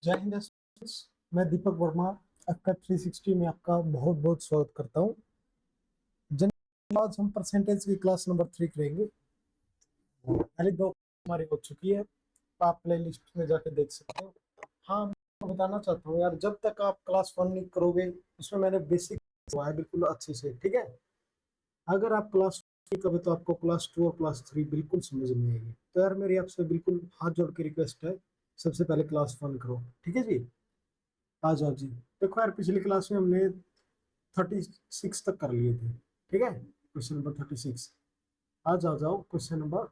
जय हिंद students, मैं दीपक वर्मा आपका 360 में आपका बहुत बहुत स्वागत करता हूँ। आज हम परसेंटेज की क्लास नंबर 3 करेंगे। पहले दो हमारी हो चुकी है, आप प्ले लिस्ट में जाके देख सकते हो। हाँ, मैं बताना चाहता हूँ यार, जब तक आप क्लास 1 नहीं करोगे उसमें मैंने बेसिक हुआ है बिल्कुल अच्छे से, ठीक है। अगर आप क्लास 3 करोगे तो आपको क्लास 2 और क्लास 3 बिल्कुल समझ में आएगी। तो यार मेरी आपसे बिल्कुल हाथ जोड़ के रिक्वेस्ट है, सबसे पहले क्लास 1 करो, ठीक है जी। आ जाओ जी। देखो यार, पिछली क्लास में हमने 36 तक कर लिए थे, ठीक है। Question number 36। आज आ जाओ क्वेश्चन नंबर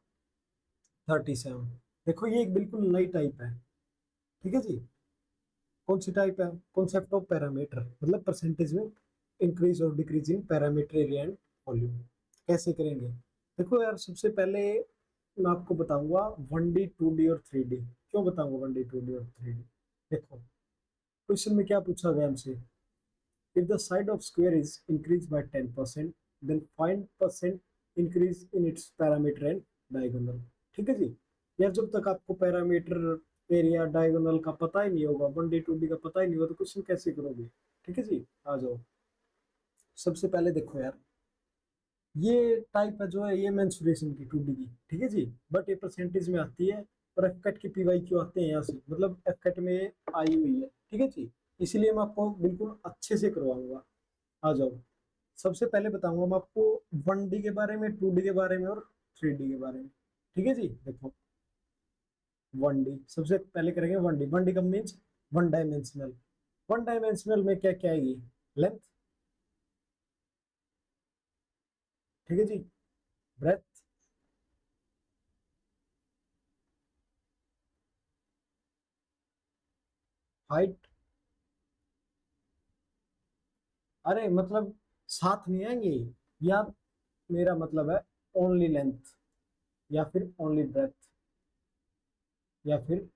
37। देखो ये एक बिल्कुल नई टाइप है, ठीक है जी। कौन सी टाइप है? कॉन्सेप्ट ऑफ पैरामीटर, मतलब परसेंटेज में इंक्रीज और decrease in parameter area and volume. कैसे करेंगे? देखो यार, सबसे पहले मैं आपको बताऊंगा 1D 2D और 3D। क्यों बताऊंगा 1D 2D और 3D? देखो क्वेश्चन में क्या पूछा गया हमसे। If the side of square is increased by 10%, then find percent increase in its parameter and diagonal। ठीक है जी। यार जब तक आपको पैरामीटर एरिया डायगोनल का पता ही नहीं होगा, 1D 2D का पता ही नहीं होगा, तो क्वेश्चन कैसे करोगे? ठीक है जी। आ जाओ। सबसे पहले देखो यार, ये टाइप है जो है ये मेंसुरेशन की 2D की, ठीक है जी। बट ये परसेंटेज में आती है, और एफकट की पीवाई क्यों आते हैं यहाँ से, मतलब एफकट में आई हुई है, ठीक है जी। इसलिए मैं आपको बिल्कुल अच्छे से करवाऊंगा। आ जाओ। सबसे पहले बताऊंगा मैं आपको 1D के बारे में, 2D के बारे में और 3D के बारे में, ठीक है जी। देखो 1D सबसे पहले करेंगे। 1D 1D का means one dimensional. One dimensional में क्या क्या आएगी? लेंथ, ठीक है जी, ब्रेथ, हाइट। अरे मतलब साथ नहीं आएंगे, या मेरा मतलब है ओनली लेंथ, या फिर ओनली ब्रेथ, या फिर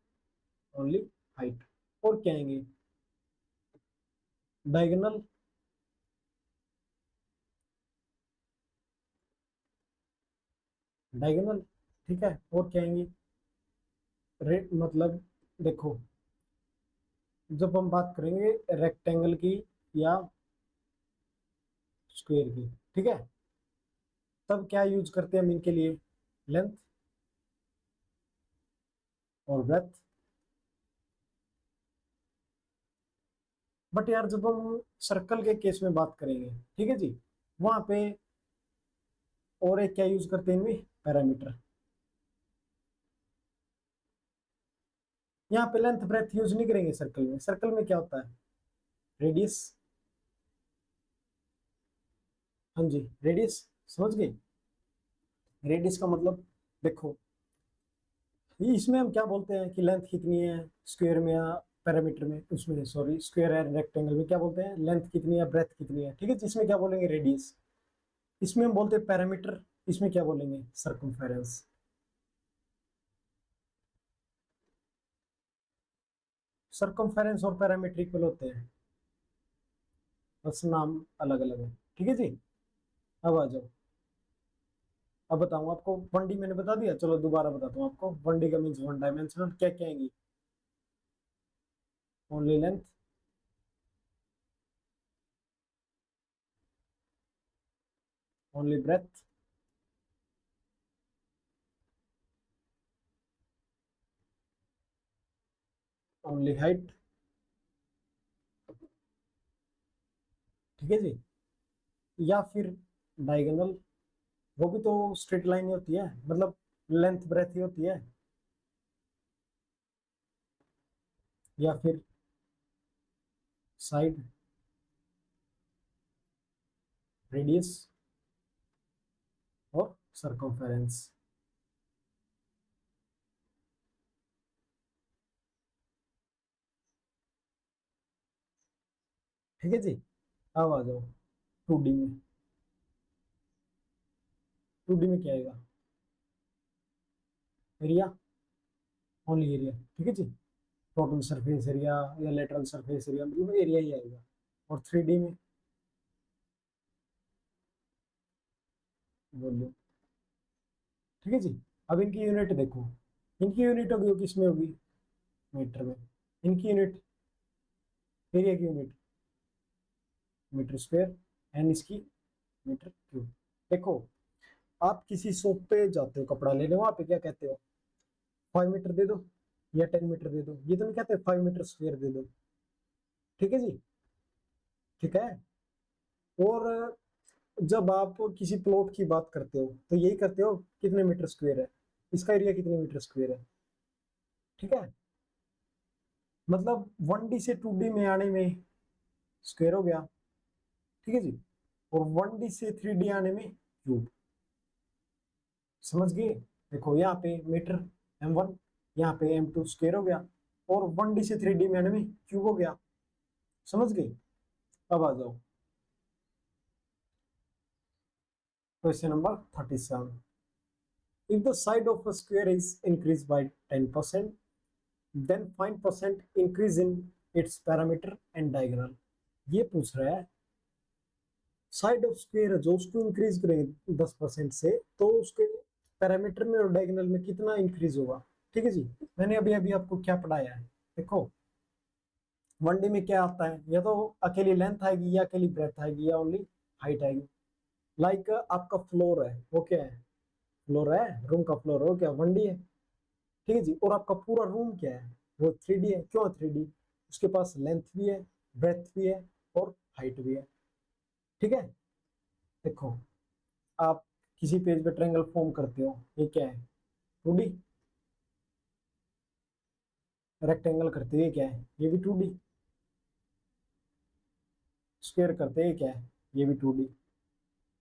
ओनली हाइट। और क्या आएंगे? डायगोनल, डायगोनल, ठीक है। और क्या आएंगे? रेट मतलब देखो, जब हम बात करेंगे रेक्टेंगल की या स्क्वायर की, ठीक है, तब क्या यूज करते हैं हम इनके लिए? लेंथ और ब्रेथ। बट यार जब हम सर्कल के केस में बात करेंगे, ठीक है जी, वहां पे और एक क्या यूज करते हैं इनमें? पैरामीटर। यहाँ पे लेंथ ब्रेथ यूज नहीं करेंगे सर्कल में। सर्कल में क्या होता है? रेडियस। हाँ जी, रेडियस। समझ गए? रेडियस का मतलब देखो, ये इसमें हम क्या बोलते हैं कि लेंथ कितनी है स्क्वायर में या पैरामीटर में, उसमें सॉरी स्क्वायर एंड रेक्टेंगल में क्या बोलते हैं? लेंथ कितनी है, ब्रेथ कितनी है, ठीक है। जिसमें क्या बोलेंगे? रेडियस। इसमें हम बोलते हैं पैरामीटर, इसमें क्या बोलेंगे? सर्कमफेरेंस। सर्कमफेरेंस और पैरामीटर इक्वल होते हैं, बस नाम अलग अलग है, ठीक है जी। अब आ जाओ। अब बताऊं आपको 1D मैंने बता दिया, चलो दोबारा बताता हूँ आपको। 1D का मीन्स वन डायमेंशनल। क्या क्या आएंगी? Only length, only breadth, only height, ठीक है जी। या फिर डायगोनल, वो भी तो स्ट्रेट लाइन ही होती है, मतलब लेंथ ब्रेथ ही होती है। या फिर साइड, रेडियस और सर्कमफेरेंस, ठीक है जी। अब आ जाओ 2D में। 2D में क्या आएगा? एरिया, ओनली एरिया, ठीक है जी। टोटल सरफेस एरिया या लेटरल सरफेस एरिया, मतलब एरिया ही आएगा। और 3D में वॉल्यूम, ठीक है जी। अब इनकी यूनिट देखो, इनकी यूनिट होगी किस में होगी? मीटर में। इनकी यूनिट, एरिया की यूनिट मीटर स्क्वायर, एंड इसकी मीटर क्यूब। देखो आप किसी शॉप पे जाते हो कपड़ा लेने, वहां पे क्या कहते हो, 5 मीटर दे दो या 10 मीटर दे दो, ये तो नहीं कहते 5 मीटर स्क्वायर दे दो। ठीक है जी, ठीक है। और जब आप किसी प्लॉट की बात करते हो तो यही करते हो, कितने मीटर स्क्वायर है, इसका एरिया कितने मीटर स्क्वायर है। ठीक है, मतलब 1D से 2D में आने में स्क्वायर हो गया। ठीक है जी, और 1D से 3D आने में क्यूब। समझ गए। देखो यहाँ पे मीटर m1, यहाँ पे m2 स्क्वायर हो गया, और 1D से 3D में आने में क्यूब हो गया। समझ गए। अब आ जाओ question number 37। If the side of a square is increased by 10%, then find percent increase in its parameter and diagonal। ये पूछ रहा है साइड ऑफ स्क्वायर है जो, उसको इंक्रीज करेंगे 10% से, तो उसके पैरामीटर में और डायगोनल में कितना इंक्रीज होगा। ठीक है जी, मैंने अभी अभी आपको क्या पढ़ाया है। देखो 1D में क्या आता है, या तो अकेली लेंथ आएगी, या अकेली ब्रेथ आएगी, या ओनली हाइट आएगी। लाइक आपका फ्लोर है, वो क्या है, फ्लोर है, रूम का फ्लोर है, वो क्या 1D है। ठीक है जी, और आपका पूरा रूम क्या है, वो 3D है। क्यों 3D, उसके पास लेंथ भी है, ब्रेथ भी है, और हाइट भी है। ठीक है, देखो आप किसी पेज पे ट्रायंगल फॉर्म करते हो, ये क्या है 2D। रेक्टेंगल करते हैं, ये क्या है, ये भी 2D। स्क्वायर करते हैं, ये क्या है, ये भी 2D।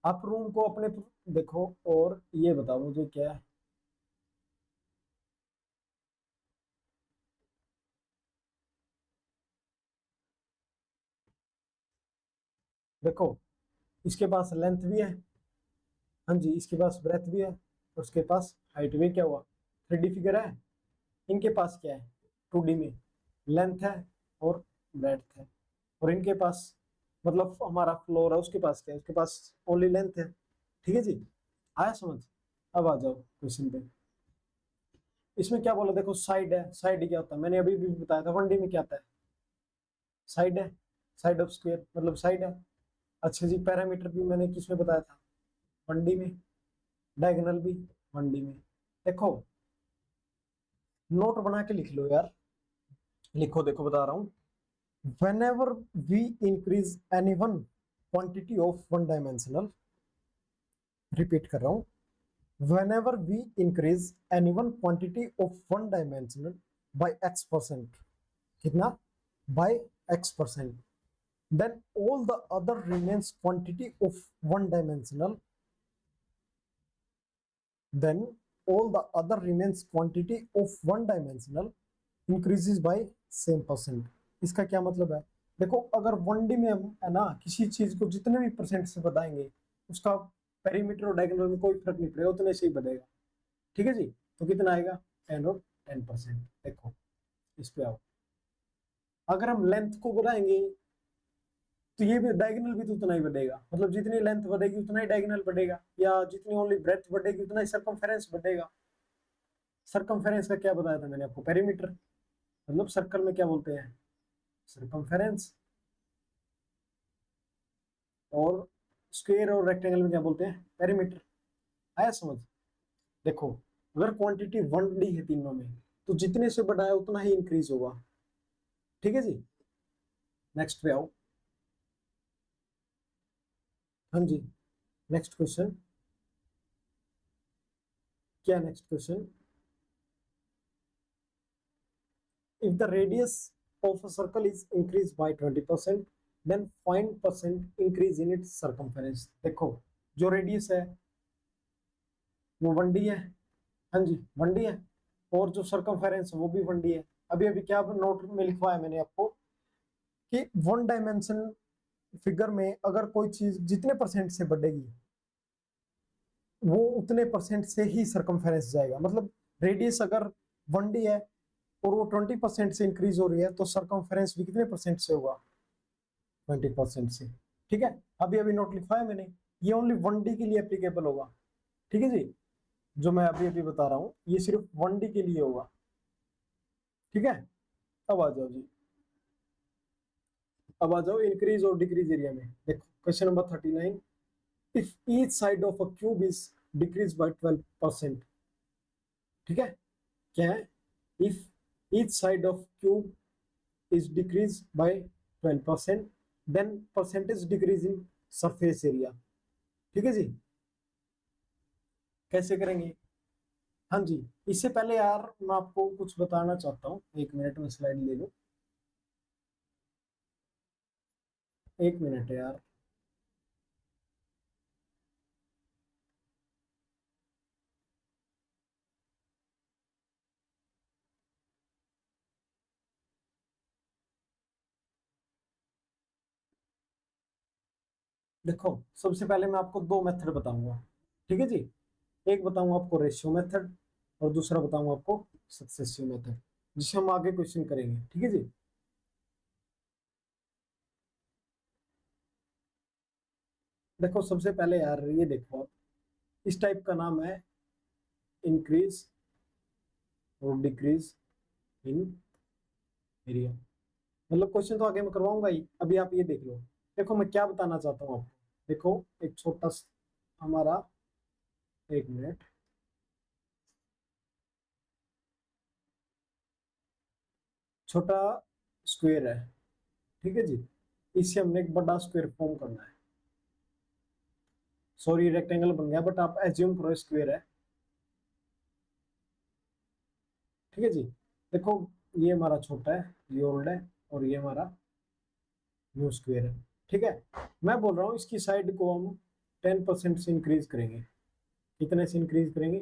आप रूम को अपने देखो, और ये बताओ मुझे क्या है। देखो इसके पास लेंथ भी है, हाँ जी, इसके पास ब्रेथ भी है, और उसके पास हाइट भी। क्या हुआ, 3D फिगर है। इनके पास क्या है, 2D में लेंथ है और ब्रेथ है, और इनके पास मतलब हमारा फ्लोर है, उसके पास क्या है, उसके पास ओनली लेंथ है। ठीक है जी, आया समझ। अब आ जाओ क्वेश्चन पे। इसमें क्या बोला, देखो साइड है, साइड क्या होता है, मैंने अभी भी बताया था 1D में क्या आता है, साइड है, साइड ऑफ स्क्वायर मतलब साइड है। अच्छा जी, पैरामीटर भी मैंने किसमें बताया था, 1D में। डायगोनल भी 1D में। देखो नोट बना के लिख लो यार, लिखो, देखो बता रहा हूँ। whenever we increase any one quantity of one dimensional, repeat कर रहा हूँ, whenever we increase any one quantity of one dimensional by x%, कितना, by x%, then all the other remains quantity of one dimensional, then all the other remains quantity of one dimensional increases by same percent। इसका क्या मतलब है, देखो अगर 1D में हम है ना किसी चीज को जितने भी परसेंट से बताएंगे, उसका पेरीमीटर और डायगोनल में कोई फर्क नहीं पड़ेगा, उतने से ही बढ़ेगा। ठीक है जी, तो कितना आएगा 10 और 10%। देखो इस पे आओ, अगर हम लेंथ को बढ़ाएंगे तो ये भी डायगोनल भी तो उतना ही बढ़ेगा, मतलब जितनी लेंथ बढ़ेगी उतना ही डायगोनल बढ़ेगा, या जितनी ओनली ब्रेथ बढ़ेगी उतना ही सरकमफेरेंस बढ़ेगा। सरकमफेरेंस का क्या बताया था मैंने आपको, पेरीमीटर, मतलब सर्कल में क्या बोलते हैं, सरकमफेरेंस। और स्क्वायर और रेक्टेंगल में क्या बोलते हैं, पेरीमीटर। आया समझ। देखो अगर क्वांटिटी 1D है तीनों में, तो जितने से बड़ा है उतना ही इंक्रीज होगा। ठीक है जी, नेक्स्ट पे आओ। हाँ जी, नेक्स्ट क्वेश्चन, क्या next question, if the radius of a circle is increased by 20%, then find percent increase in its circumference। देखो जो रेडियस है वो 1D है, हाँ जी 1D है, और जो सर्कमफेरेंस है वो भी 1D है। अभी अभी क्या नोट में लिखवाया मैंने आपको कि 1 डायमेंशन फिगर में अगर कोई चीज जितने परसेंट से बढ़ेगी, वो उतने परसेंट से ही सरकमफेरेंस जाएगा। मतलब रेडियस अगर 1D है और वो 20% से इंक्रीज हो रही है, तो सरकमफेरेंस भी कितने परसेंट से होगा, 20% से। ठीक है, अभी अभी नोट लिखवाया मैंने, ये ओनली 1D के लिए एप्लीकेबल होगा। ठीक है जी, जो मैं अभी अभी बता रहा हूँ ये सिर्फ 1D के लिए होगा। ठीक है, अब आ जाओ जी, अब आ जाओ इंक्रीज और डिक्रीज एरिया में। देखो question number 39, if each side of a cube is decrease by 12%। ठीक है, क्या है, if each side of cube is decreased by 12%, then percentage decrease in surface area। ठीक है जी, कैसे करेंगे? हाँ जी, इससे पहले यार मैं आपको कुछ बताना चाहता हूँ, 1 मिनट में स्लाइड ले लो, 1 मिनट यार। देखो सबसे पहले मैं आपको दो मेथड बताऊंगा, ठीक है जी। एक बताऊंगा आपको रेशियो मेथड, और दूसरा बताऊंगा आपको सक्सेसिव मेथड, जिसे हम आगे क्वेश्चन करेंगे, ठीक है जी। देखो सबसे पहले यार ये देखो आप, इस टाइप का नाम है इंक्रीज और डिक्रीज इन एरिया। मतलब क्वेश्चन तो आगे मैं करवाऊंगा ही, अभी आप ये देख लो। देखो मैं क्या बताना चाहता हूँ आपको, देखो एक छोटा हमारा, 1 मिनट, छोटा स्क्वायर है, ठीक है जी। इससे हमने एक बड़ा स्क्वायर फॉर्म करना है। सॉरी रेक्टेंगल बन गया, बट आप एज्यूम करो स्क्वायर है, ठीक है जी। देखो ये हमारा छोटा है, ये ओल्ड है, और ये हमारा न्यू स्क्वायर है, ठीक है। मैं बोल रहा हूँ इसकी साइड को हम 10% से इंक्रीज करेंगे। कितने से इंक्रीज करेंगे?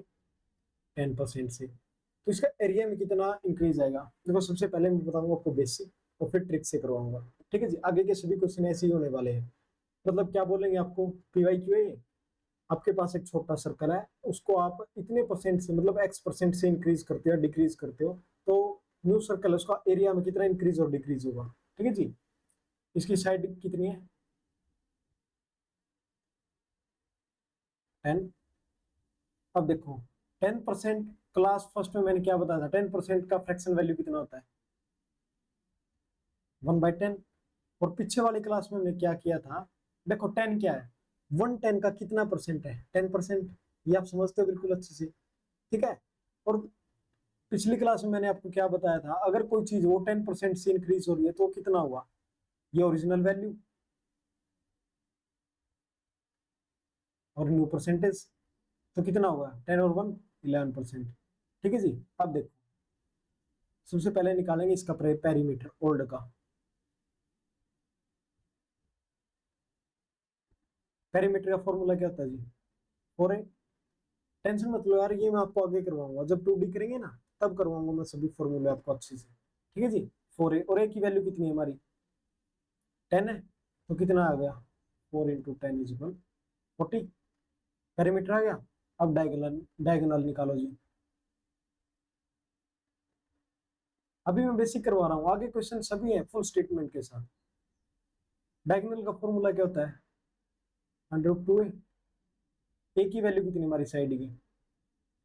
10% से। तो इसका एरिया में कितना इंक्रीज आएगा? देखो सबसे पहले मैं बताऊंगा आपको बेसिक, और फिर ट्रिक से करवाऊंगा, ठीक है जी। आगे के सभी क्वेश्चन ऐसे ही होने वाले हैं। मतलब क्या बोलेंगे आपको, पी वाई क्यू है, आपके पास एक छोटा सर्कल है, उसको आप इतने परसेंट से, मतलब x% से इंक्रीज करते हो डिक्रीज करते हो, तो न्यू सर्कल है, उसका एरिया में कितना इंक्रीज और डिक्रीज होगा, ठीक है जी। इसकी साइड कितनी है? 10। अब देखो 10%, क्लास फर्स्ट में मैंने क्या बताया था, 10% का फ्रैक्शन वैल्यू कितना होता है? 1/10। और पीछे वाली क्लास में हमने क्या किया था, देखो 10 क्या है, 1/10 का कितना परसेंट है? 10%। ये आप समझते हो बिल्कुल अच्छे से, ठीक है। और पिछली क्लास में मैंने आपको क्या बताया था, अगर कोई चीज वो 10% से इंक्रीज हो रही है तो कितना हुआ? ये ओरिजिनल वैल्यू, और न्यू परसेंटेज, तो कितना हुआ? 10 और 1 11%, ठीक है जी। अब देखो सबसे पहले निकालेंगे इसका पेरीमीटर ओल्ड का। पेरीमीटर का फॉर्मूला क्या होता है जी? 4a। टेंशन मत लो यार, ये मैं आपको आगे करवाऊंगा, जब 2D करेंगे ना तब करवाऊंगा मैं सभी फॉर्मूले आपको अच्छे से, ठीक है जी। 4a, और a की वैल्यू कितनी है हमारी? 10 है, तो कितना आ गया? 4 × 10 = 40। पेरीमीटर आ गया। अब डायगोनल, डायगोनल निकालो जी। अभी मैं बेसिक करवा रहा हूँ, आगे क्वेश्चन सभी है फुल स्टेटमेंट के साथ। डायगोनल का फॉर्मूला क्या होता है? 100/2a। ए की वैल्यू कितनी हमारी साइड की?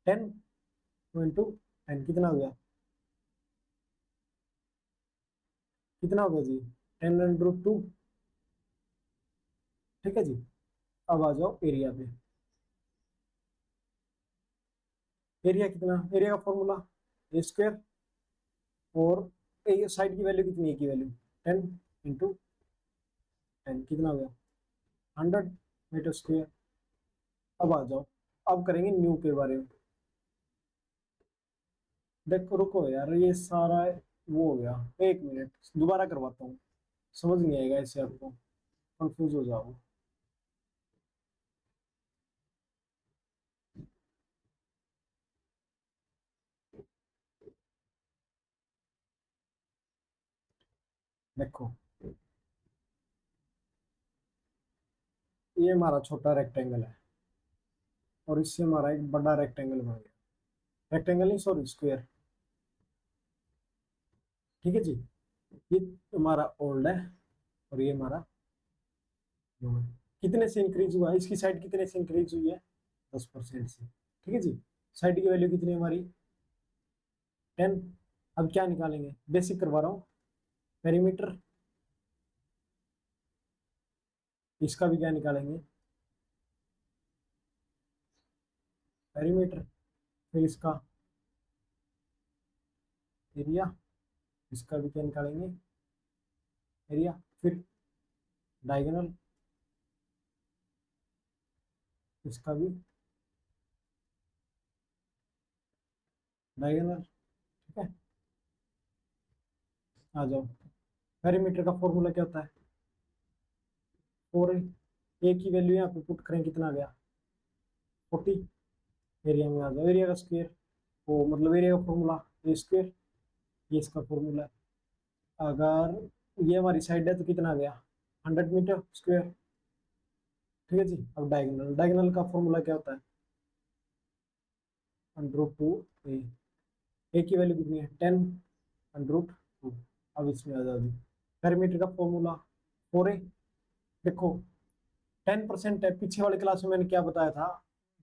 10, 2 × 10 कितना हो गया? कितना हो गया जी? 10√2, ठीक है जी। अब आ जाओ एरिया पे। एरिया कितना? एरिया का फॉर्मूला A², और ए साइड की वैल्यू कितनी है? की वैल्यू 10 × 10 कितना हो गया? 100 मीटर स्क्वायर। अब आ जाओ, अब करेंगे न्यू के बारे में। देखो रुको यार, ये सारा वो हो गया, 1 मिनट दोबारा करवाता हूँ, समझ नहीं आएगा ऐसे, आपको कंफ्यूज हो जाओ। देखो ये हमारा छोटा रेक्टेंगल है, और इससे हमारा एक बड़ा रेक्टेंगल बन गया, रेक्टेंगल नहीं सॉरी स्क्वायर, ठीक है जी। ये हमारा ओल्ड है, और ये हमारा न्यू है। कितने से इंक्रीज हुआ? इसकी साइड कितने से इंक्रीज हुई है? 10% से, ठीक है जी। साइड की वैल्यू कितनी है हमारी? 10। अब क्या निकालेंगे, बेसिक करवा रहा हूँ, पेरीमीटर, इसका भी क्या निकालेंगे, पेरीमीटर, फिर इसका एरिया, इसका भी क्या निकालेंगे, एरिया, फिर डायगोनल, इसका भी डायगोनल। ठीक है, आ जाओ, पेरीमीटर का फॉर्मूला क्या होता है, 4a, ए की वैल्यू यहाँ पे पुट करें, कितना आ गया 40, एरिया में आ जाओ, एरिया का स्क्वायर, वो मतलब एरिया का फॉर्मूला ए स्क्वायर, ये इसका फॉर्मूला है। अगर ये हमारी साइड है तो कितना आ गया 100 मीटर स्क्वायर। ठीक है जी, अब डायगोनल, डायगोनल का फॉर्मूला क्या होता है, √2 ए, ए की वैल्यू कितनी है 10 √2। अब इसमें आ जाओ जी, पेरीमीटर का फॉर्मूला 4a, देखो 10% है, पीछे वाले क्लास में मैंने क्या बताया था,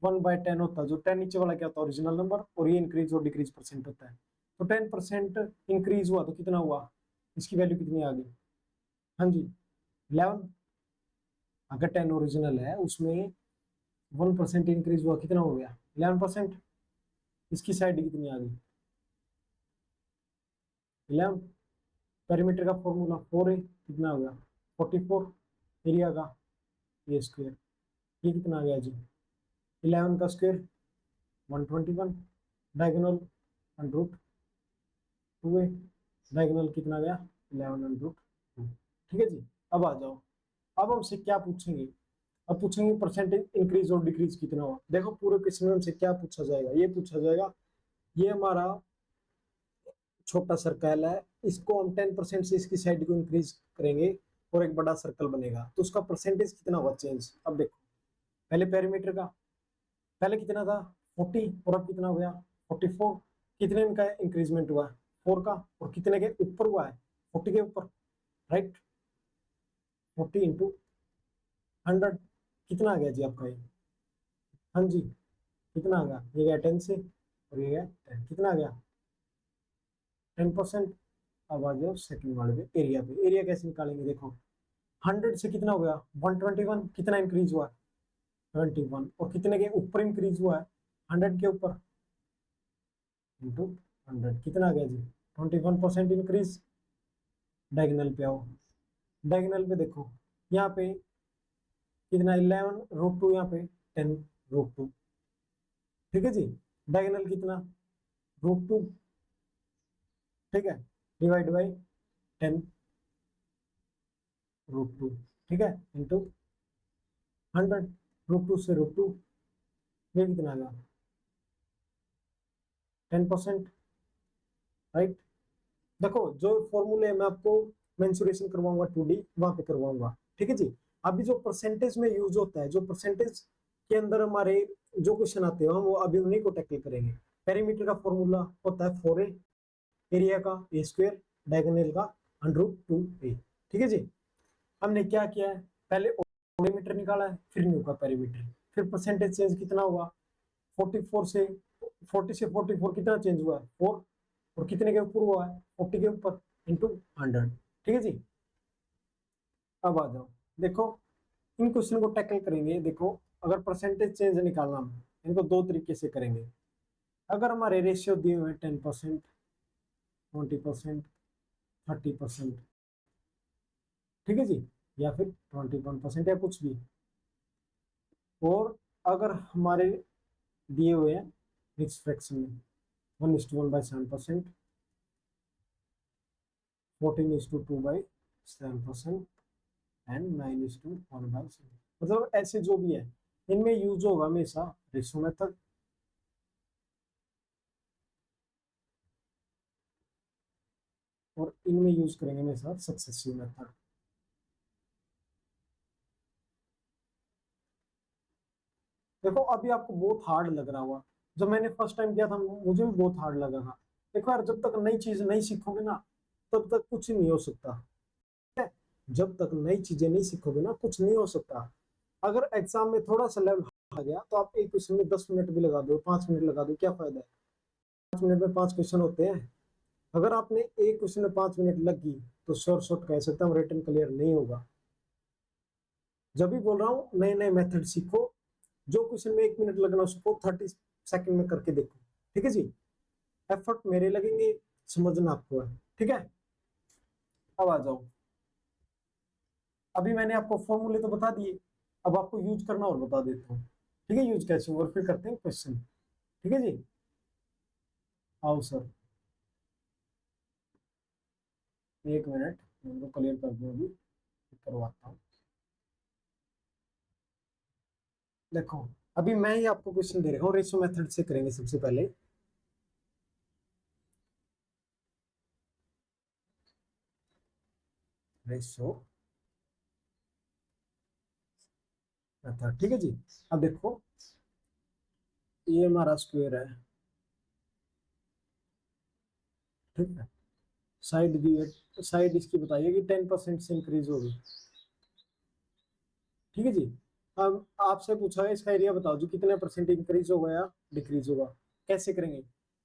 1/10 होता है, जो 10 नीचे वाला क्या होता है ओरिजिनल नंबर, और ये इंक्रीज और डिक्रीज परसेंट होता है। तो 10% इंक्रीज हुआ तो कितना हुआ, इसकी वैल्यू कितनी आ गई, हाँ जी 11। अगर 10 ओरिजिनल है उसमें 1% इंक्रीज हुआ, कितना हो गया 11%। इसकी साइड कितनी आ गई 11। पेरीमीटर का फॉर्मूला 4a, कितना हो गया 44, एरिया का ए स्क्वायर, ये कितना आ गया जी 11 का स्क्वायर 121, डायगोनल √2a, डायगोनल कितना गया 11 √2। ठीक है जी, अब आ जाओ, अब हमसे क्या पूछेंगे, अब पूछेंगे परसेंटेज इंक्रीज और डिक्रीज कितना हुआ। देखो पूरे क्वेश्चन में हमसे क्या पूछा जाएगा, ये पूछा जाएगा, ये हमारा छोटा सर्कल है, इसको हम 10% से इसकी साइड को इंक्रीज करेंगे और एक बड़ा सर्कल बनेगा, तो उसका परसेंटेज कितना हुआ चेंज। अब देखो पहले पेरीमीटर का, पहले कितना था 40 और अब कितना हो गया 44, कितने इनका इंक्रीजमेंट हुआ है 4 का, और कितने के ऊपर हुआ है 40 के ऊपर, राइट, 40 इंटू 100, कितना आ गया जी आपका ये, हाँ जी कितना आ गया, ये गया 10 से और ये गया 10, कितना आ गया 10%। अब आ जाओ सेकंड वाले पे, एरिया पे, एरिया कैसे निकालेंगे, देखो 100 से कितना हो गया 121, कितना इंक्रीज हुआ 21, और कितने के ऊपर इंक्रीज हुआ है 100 के ऊपर इंटू 100, कितना आ गया जी 21% इंक्रीज। डायगोनल पे आओ, डायगोनल पे देखो यहाँ पे कितना 11 √2, यहाँ पे 10 √2। ठीक है जी, डायगोनल कितना √2, ठीक है, डिवाइड बाई 10 √2, ठीक है, इंटू 100, √2 से √2, ये कितना आ गया 10%, राइट। देखो जो फॉर्मूले मैं आपको मेंसुरेशन करवाऊंगा 2D वहां पे करवाऊंगा, ठीक है जी। अभी जो परसेंटेज में यूज होता है, जो परसेंटेज के अंदर हमारे जो क्वेश्चन आते हैं हम वो अभी उन्हीं को टैकल करेंगे। पेरीमीटर का फॉर्मूला होता है 4a, एरिया का ए स्क्वायर, डायगोनल का √2a। ठीक है जी, हमने क्या किया है, पहले पेरीमीटर निकाला है, फिर न्यू का पेरीमीटर, फिर परसेंटेज चेंज कितना हुआ 44 से 40 से 44 कितना चेंज हुआ है 4, और कितने के ऊपर हुआ है 40 के ऊपर इंटू 100। ठीक है जी, अब आ जाओ, देखो इन क्वेश्चन को टैकल करेंगे। देखो अगर परसेंटेज चेंज निकालना है इनको दो तरीके से करेंगे। अगर हमारे रेशियो दिए हुए 10%, 20%, 30%, ठीक है जी, या फिर 21% या कुछ भी, और अगर हमारे दिए हुए हैं मिक्स फ्रैक्शन में 1:1/7%, 14:2/7%, एंड 9:1/7, मतलब ऐसे जो भी है इनमें यूज होगा हमेशा रेशियो मेथड, और इनमें यूज करेंगे हमेशा सक्सेसिव मेथड। देखो अभी आपको बहुत हार्ड लग रहा होगा, जब मैंने फर्स्ट टाइम किया था मुझे भी बहुत हार्ड लगा था। देखो यार जब तक नई चीज नहीं सीखोगे ना तब तक कुछ नहीं हो सकता, ठीक है? जब तक नई चीजें नहीं सीखोगे ना कुछ नहीं हो सकता। अगर एग्जाम में थोड़ा सा लेवल आ गया तो आप एक क्वेश्चन में 10 मिनट भी लगा दो, 5 मिनट लगा दो, क्या फायदा है, 5 मिनट में 5 क्वेश्चन होते हैं, अगर आपने एक क्वेश्चन में 5 मिनट लगी तो शॉर्ट कह सकता हूँ रिटन क्लियर नहीं होगा। जब भी बोल रहा हूँ नए नए मेथड सीखो, जो क्वेश्चन में 1 मिनट लगना उसको 30 सेकंड में करके देखो। ठीक है जी, एफर्ट मेरे लगेंगे, समझना आपको है। ठीक है, अब आ जाओ। अभी मैंने आपको फॉर्मूले तो बता दिए, अब आपको यूज करना और बता देता हूँ। ठीक है, यूज कैसे और फिर करते हैं क्वेश्चन। ठीक है जी, आओ सर, 1 मिनट मैं क्लियर कर दूं, अभी करवाता हूँ। देखो, अभी मैं ही आपको क्वेश्चन दे रहा हूँ, रेशो मेथड से करेंगे सबसे पहले। रेशो मेथड, ठीक है जी। अब देखो, ये हमारा स्क्वायर है, ठीक है। साइड दी है, साइड इसकी बताइए कि 10% से इंक्रीज होगी। ठीक है जी। अब आपसे पूछा है इसका एरिया बताओ जो कितने परसेंट इंक्रीज होगा या डिक्रीज होगा। कैसे करेंगे,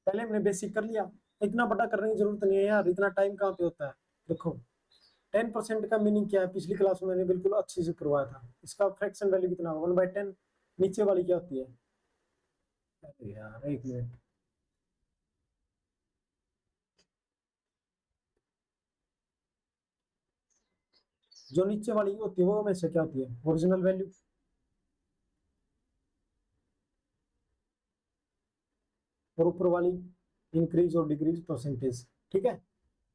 पहले हमने बेसिक कर लिया, इतना बड़ा करने की जरूरत नहीं है यार, इतना टाइम कहाँ पे होता है। देखो, 10% का मीनिंग क्या है, पिछली क्लास में मैंने बिल्कुल अच्छे से करवाया था। इसका फ्रैक्शन वैल्यू कितना होगा, 1/10। नीचे वाली क्या होती है, अरे यार 1 मिनट, जो नीचे वाली होती है वो हमेशा क्या होती है, ओरिजिनल वैल्यू। और ऊपर वाली इंक्रीज और डिक्रीज परसेंटेज। ठीक है,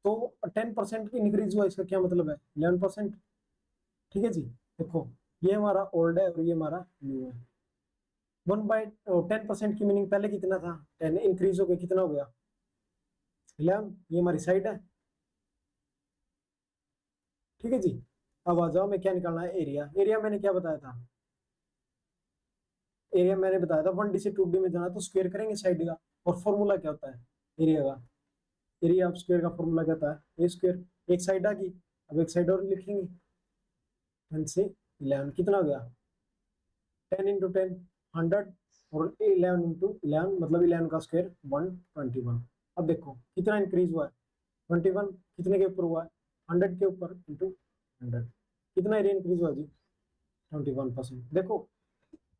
तो 10% की इंक्रीज हुआ, इसका क्या मतलब है, 11%। ठीक है जी। देखो, ये हमारा ओल्ड है और ये हमारा न्यू है। 1/10% की मीनिंग पहले कितना था, 10 इंक्रीज हो गया, कितना हो गया, 11। ये हमारी साइड है। ठीक है जी। अब आ जाओ, मैं क्या निकालना है, एरिया। एरिया मैंने क्या बताया था, एरिया मैंने बताया था 1D से 2D में जाना तो स्क्वायर करेंगे साइड का। और फॉर्मूला क्या होता है एरिया का, एरिया ऑफ स्क्वायर का फॉर्मूला क्या होता है, ए स्क्वायर। एक साइड आ गई, अब एक साइड और लिखेंगे, 10 से 11 कितना हो गया, 10 × 10 100, और 11 × 11 मतलब 11 का स्क्वायर 121। अब देखो कितना इंक्रीज हुआ है, 21 कितने के ऊपर हुआ है, 100 के ऊपर इंटू 100। कितना एरिया इंक्रीज हुआ जी, 21%। देखो,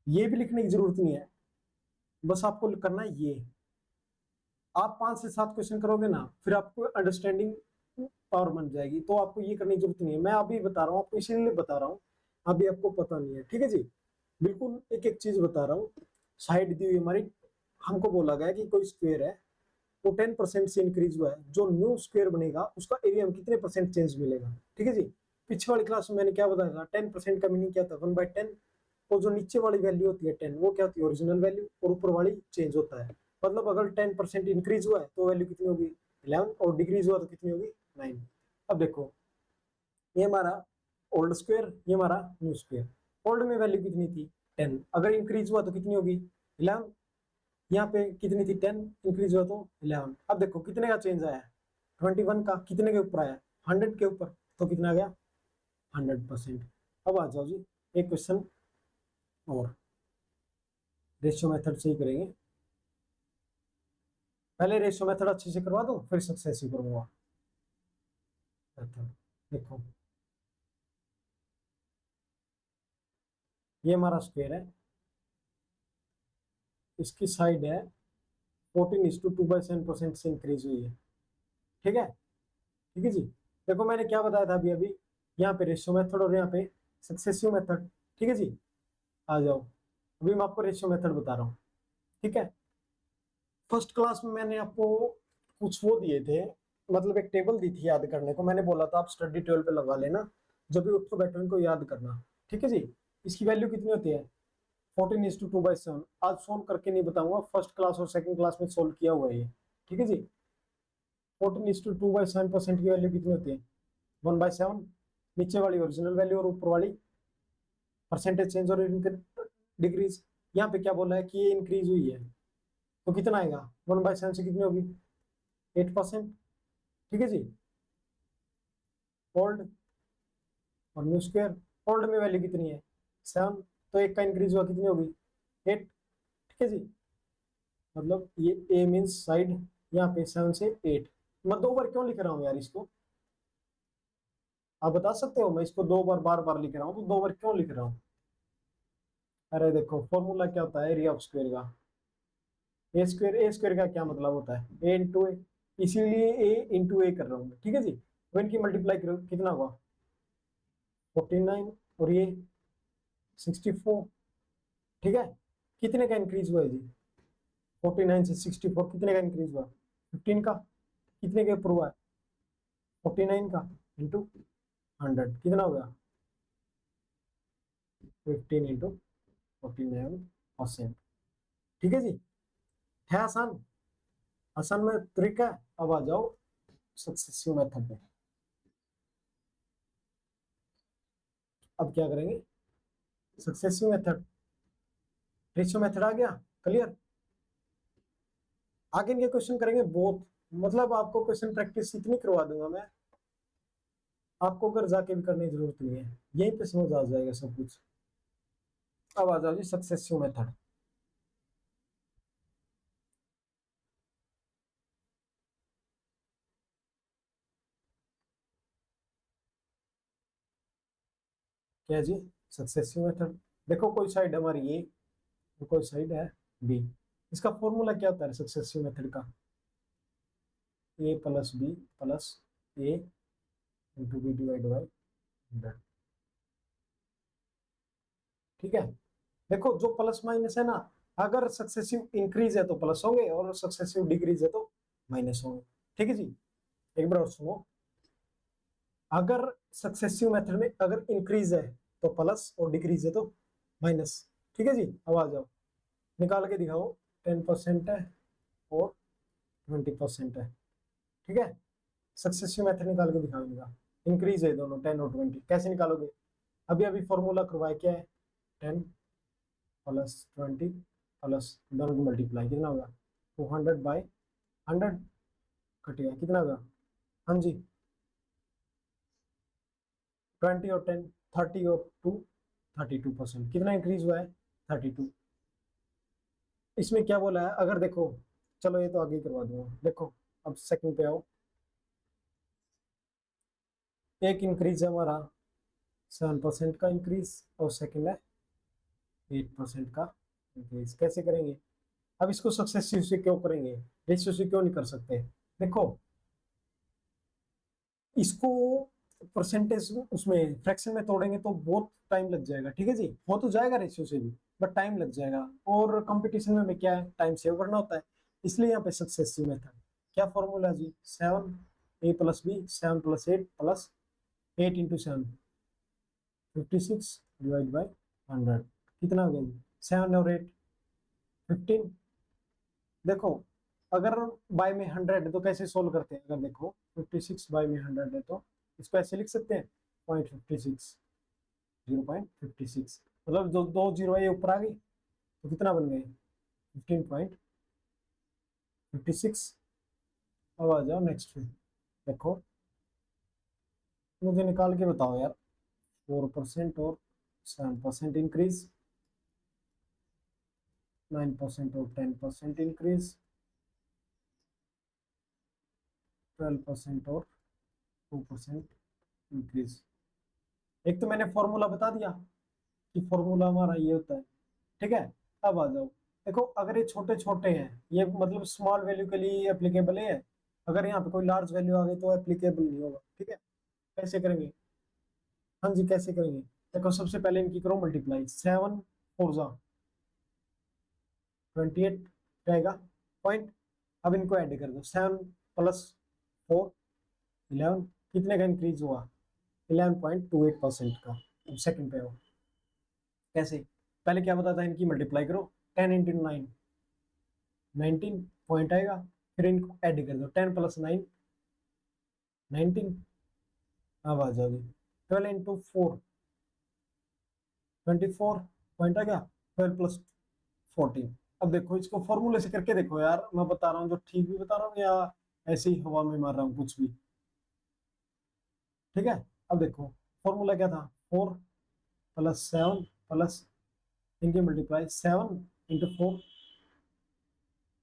ये भी लिखने की जरूरत नहीं है, बस आपको करना है ये। आप 5 से 7 क्वेश्चन करोगे ना, फिर आपको अंडरस्टैंडिंग पावर बन जाएगी, तो आपको ये करने की जरूरत नहीं है। मैं अभी बता रहा हूँ आपको, इसीलिए बता रहा हूँ, अभी आपको पता नहीं है। ठीक है जी, बिल्कुल एक एक चीज बता रहा हूँ। साइड दी हुई हमारी, हमको बोला गया कि कोई स्क्वायर है, वो 10% से इंक्रीज हुआ है, जो न्यू स्क्वायर बनेगा उसका एरिया में कितने परसेंट चेंज मिलेगा। ठीक है जी। पिछले वाली क्लास में मैंने क्या बताया था, 10% का मीनिंग क्या था, 1/10। और जो नीचे वाली वैल्यू होती है 10, वो क्या होती है, ओरिजिनल वैल्यू, और ऊपर वाली चेंज होता है। मतलब अगर 10% इंक्रीज हुआ है तो वैल्यू कितनी होगी, 11, और डिक्रीज हुआ तो कितनी होगी, 9। अब देखो, ये हमारा ओल्ड स्क्वायर, ये हमारा न्यू स्क्वायर। ओल्ड में वैल्यू कितनी थी, 10, अगर इंक्रीज हुआ तो कितनी होगी, 11। यहाँ पे कितनी थी, 10, इंक्रीज हुआ तो 11। अब देखो कितने का चेंज आया है, 21 का, कितने के ऊपर आया, 100 के ऊपर, तो कितना आ गया, 100%। अब आ जाओ जी, एक क्वेश्चन और रेशियो मेथड से ही करेंगे। पहले रेशियो मेथड अच्छे से करवा दूं, फिर सक्सेसिव करूंगा मेथड। देखो, ये हमारा स्क्वायर है, इसकी साइड है 14:2/7% से इंक्रीज हुई है। ठीक है, ठीक है जी। देखो मैंने क्या बताया था अभी अभी, यहाँ पे रेशियो मेथड और यहाँ पे सक्सेसिव मेथड। ठीक है जी, आ जाओ, अभी मैं आपको रेशियो मेथड बता रहा हूँ। ठीक है, फर्स्ट क्लास में मैंने आपको कुछ वो दिए थे, मतलब एक टेबल दी थी याद करने को, मैंने बोला था आप स्टडी टेबल पे लगा लेना, जब भी उठो बैठो इनको याद करना। ठीक है जी। इसकी वैल्यू कितनी होती है, 14:2/7। आज सोल्व करके नहीं बताऊंगा, फर्स्ट क्लास और सेकंड क्लास में सोल्व किया हुआ है ये। ठीक है जी। 14:2/7% की वैल्यू कितनी होती है, 1/7। नीचे वाली ओरिजिनल वैल्यू और ऊपर वाली परसेंटेज चेंज और डिक्रीज। यहाँ पे क्या बोला है कि ये इंक्रीज हुई है, तो कितना आएगा, 1/7 से कितनी होगी, 8%। ठीक है जी। ओल्ड और न्यू स्क्वायर, ओल्ड में वैल्यू कितनी है, 7, तो एक का इंक्रीज हुआ कितनी होगी, 8। ठीक है जी। मतलब ये ए मीन्स साइड, यहाँ पे 7 से 8। मैं 2 बार क्यों लिख रहा हूँ यार इसको, आप बता सकते हो? मैं इसको 2 बार बार बार लिख रहा हूँ, तो 2 बार क्यों लिख रहा हूँ? अरे देखो फॉर्मूला क्या होता है एरिया ऑफ स्क्वायर का, ए स्क्वायर का क्या मतलब होता है, ए इंटू ए, इसीलिए ए इंटू ए कर रहा हूँ, ठीक है जी। तो इनकी मल्टीप्लाई करो कितना हुआ 49, और ये 64, ठीक है। कितने का इंक्रीज हुआ है जी, 49 से 64 कितने का इंक्रीज हुआ, 15 का। कितने के ऊपर हुआ है, 49 का इंटू 100 कितना हो गया, 15 इंटू 49%, ठीक है जी। है आसान, आसान में तरीका है। अब आ जाओ सक्सेसिव मेथड पे। अब क्या करेंगे, सक्सेसिव मेथड, रेशियो मेथड आ गया, क्लियर। आगे इनके क्वेश्चन करेंगे बहुत, मतलब आपको क्वेश्चन प्रैक्टिस इतनी करवा दूंगा मैं, आपको घर जाके भी करने की जरूरत नहीं है, यहीं पे समझ आ जाएगा सब कुछ। अब आ जाओ जी सक्सेसिव मेथड। क्या जी, सक्सेसिव मेथड, देखो कोई साइड हमारी ए, कोई साइड है बी, इसका फॉर्मूला क्या होता है सक्सेसिव मेथड का, A plus B plus A into B divide by 100, ठीक है। देखो जो प्लस माइनस है ना, अगर सक्सेसिव इंक्रीज है तो प्लस होंगे, और सक्सेसिव डिक्रीज है तो माइनस होंगे, ठीक है जी। एक बार और सुनो, अगर सक्सेसिव मेथड में अगर इंक्रीज है तो प्लस, और डिक्रीज है तो माइनस, ठीक है जी। अब आ जाओ निकाल के दिखाओ, 10% है और 20% है, ठीक है। सक्सेसिव मेथड निकाल के दिखाओ इनका, इंक्रीज है दोनों 10 और 20, कैसे निकालोगे, अभी अभी फॉर्मूला करवाया क्या है, 10 प्लस 20 प्लस दोनों की मल्टीप्लाई कितना होगा, 200/100 कटेगा कितना होगा, हाँ जी 20 और 10, 30 और 2, 32%, कितना इंक्रीज हुआ है 32। इसमें क्या बोला है, अगर देखो, चलो ये तो आगे ही करवा दूंगा, देखो अब सेकंड पे आओ। एक इंक्रीज है हमारा 7% का इंक्रीज, और सेकंड है 8% का इंक्रीज, कैसे करेंगे। अब इसको सक्सेसिव से क्यों करेंगे, रेशियो से क्यों नहीं कर सकते, देखो इसको परसेंटेज उसमें फ्रैक्शन में तोड़ेंगे तो बहुत टाइम लग जाएगा, ठीक है जी। हो तो जाएगा रेशियो से भी, बट टाइम लग जाएगा, और कंपटीशन में क्या है, टाइम सेव करना होता है, इसलिए यहाँ पे सक्सेसिव मेथड। क्या फॉर्मूला जी, 7 a + b 7 + 8 plus 8 × 7 56 divide by 100 कितना हो गया जी, 7 और 8 15। देखो अगर बाय में 100 है तो कैसे सोल्व करते हैं, अगर देखो 56 बाय में 100 है तो इसको ऐसे लिख सकते हैं 0.56, 0.56, मतलब जो दो जीरो है ये ऊपर आ गई तो कितना बन गए 15.56। अब आ जाओ नेक्स्ट पे, देखो मुझे निकाल के बताओ यार, 4% और 7% इंक्रीज, 9% और 10% इंक्रीज, 12% और 2% इंक्रीज। एक तो मैंने फॉर्मूला बता दिया कि फॉर्मूला हमारा ये होता है, ठीक है। अब आ जाओ, देखो अगर ये छोटे छोटे हैं, ये मतलब स्मॉल वैल्यू के लिए एप्लीकेबल है, अगर यहाँ पे कोई लार्ज वैल्यू आ गई तो एप्लीकेबल नहीं होगा, ठीक है। कैसे करेंगे, हाँ जी कैसे करेंगे, देखो सबसे पहले इनकी करो मल्टीप्लाई, 7 4 जा 28 रहेगा पॉइंट। अब इनको ऐड कर दो, 7 + 4 11, कितने का इंक्रीज हुआ 11.28% का। अब सेकंड पे हो, कैसे, पहले क्या बताया था, इनकी मल्टीप्लाई करो, 10 × 9 19 पॉइंट आएगा, फिर इनको ऐड कर दो, 10 + 9 19। अब आ जाओगे 12 × 4 24 पॉइंट आ गया, 12 + 14। अब देखो इसको फॉर्मूले से करके देखो यार, मैं बता रहा हूँ जो ठीक भी बता रहा हूँ या ऐसे ही हवा में मार रहा हूँ कुछ भी, ठीक है। अब देखो फॉर्मूला क्या था, 4 + 7 प्लस इनकी मल्टीप्लाई 7 × 4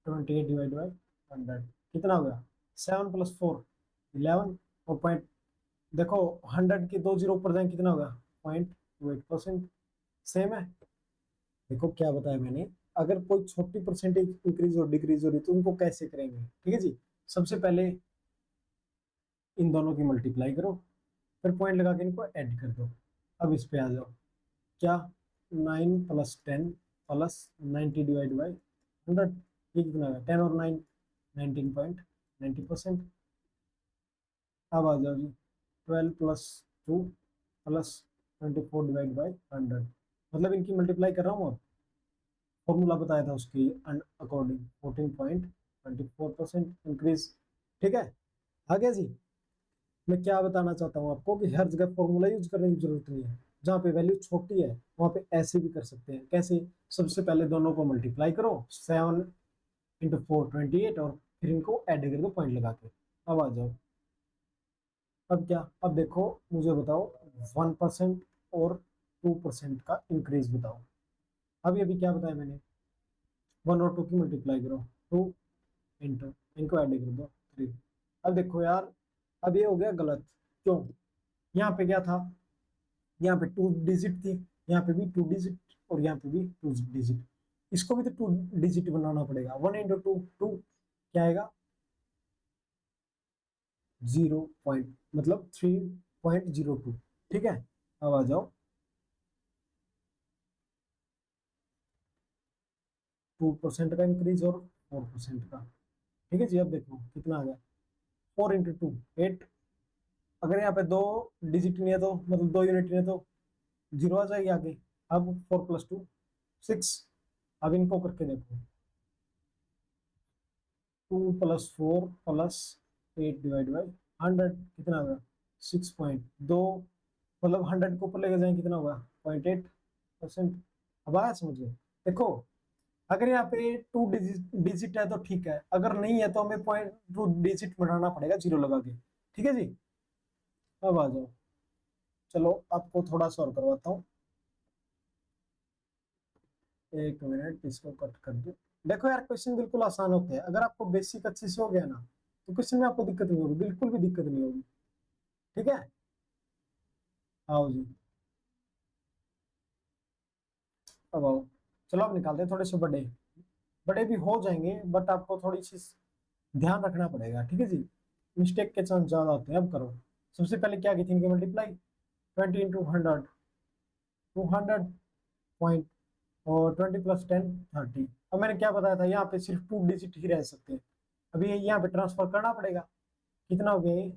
28 डिवाइड बाई 100 कितना हो गया 7+4 11 और पॉइंट, देखो 100 के 2 जीरो ऊपर जाए कितना होगा 0.28%। सेम है। देखो क्या बताया मैंने, अगर कोई छोटी परसेंटेज इंक्रीज और डिक्रीज हो रही तो उनको कैसे करेंगे, ठीक है जी। सबसे पहले इन दोनों की मल्टीप्लाई करो, फिर पॉइंट लगा के इनको ऐड कर दो। अब इस पे आ जाओ, क्या 9+10 +90 डिवाइड बाई 100, ये कितना है 10 और 9 19.90%। अब आ जाओ जी 12+2 +24 डिवाइड बाई 100, मतलब इनकी मल्टीप्लाई कर रहा हूँ। फॉर्मूला बताया था उसके अकॉर्डिंग 14.24% इंक्रीज, ठीक है। आ गया जी। मैं क्या बताना चाहता हूँ आपको कि हर जगह फॉर्मूला यूज करने की जरूरत नहीं है, जहाँ पे वैल्यू छोटी है वहाँ पे ऐसे भी कर सकते हैं। कैसे, सबसे पहले दोनों को मल्टीप्लाई करो, 7 × 4 28 और फिर इनको ऐड कर दो पॉइंट लगा के। अब आ जाओ, अब क्या, अब देखो मुझे बताओ 1% और 2% का इंक्रीज बताओ। अभी क्या बताया मैंने, 1 और 2 की मल्टीप्लाई करो, 2 इंटू इनको ऐड कर दो 3। अब देखो यार, अब ये हो गया गलत। क्यों, यहाँ पे क्या था, यहाँ पे 2 डिजिट थी, यहाँ पे भी 2 डिजिट और यहाँ पे भी 2 डिजिट, इसको भी तो 2 डिजिट बनाना पड़ेगा। 1 × 2 2 क्या आएगा 0 पॉइंट, मतलब 3.02, ठीक है। अब आ जाओ 2% का इंक्रीज और 4% का, ठीक है जी। अब देखो कितना आ गया 4 × 2 8, अगर यहाँ पे 2 डिजिट नहीं है तो मतलब 2 यूनिट नहीं है तो 0 आ जाएगी आगे। अब 4+2 6, अब इनको करके देखो 2+4 + 8 डिवाइड बाई 100 कितना होगा 6.2, मतलब 100 को ऊपर लेके जाए कितना होगा 0.8%। अब आया समझ में। देखो अगर यहाँ पे 2 डिजिट है तो ठीक है, अगर नहीं है तो हमें 0.2 डिजिट बनाना पड़ेगा जीरो लगा के, ठीक है जी। अब आ जाओ, चलो आपको थोड़ा सा और करवाता हूँ, एक मिनट इसको कट कर दो। देखो यार क्वेश्चन बिल्कुल आसान होते हैं, अगर आपको बेसिक अच्छे से हो गया ना तो क्वेश्चन में आपको दिक्कत नहीं होगी, बिल्कुल भी दिक्कत नहीं होगी, ठीक है। आओ जी, अब आओ, चलो अब निकालते हैं थोड़े से बड़े, बड़े भी हो जाएंगे बट आपको थोड़ी सी ध्यान रखना पड़ेगा, ठीक है जी। मिस्टेक के चांस ज्यादा होते हैं। अब करो, सबसे पहले क्या की थी इनकी मल्टीप्लाई, 20 × 100 200 पॉइंट, और 20 + 10 30। अब मैंने क्या बताया था, यहाँ पे सिर्फ 2 डिजिट ही रह सकते हैं। अभी यहाँ पे ट्रांसफर करना पड़ेगा, कितना हो गया ये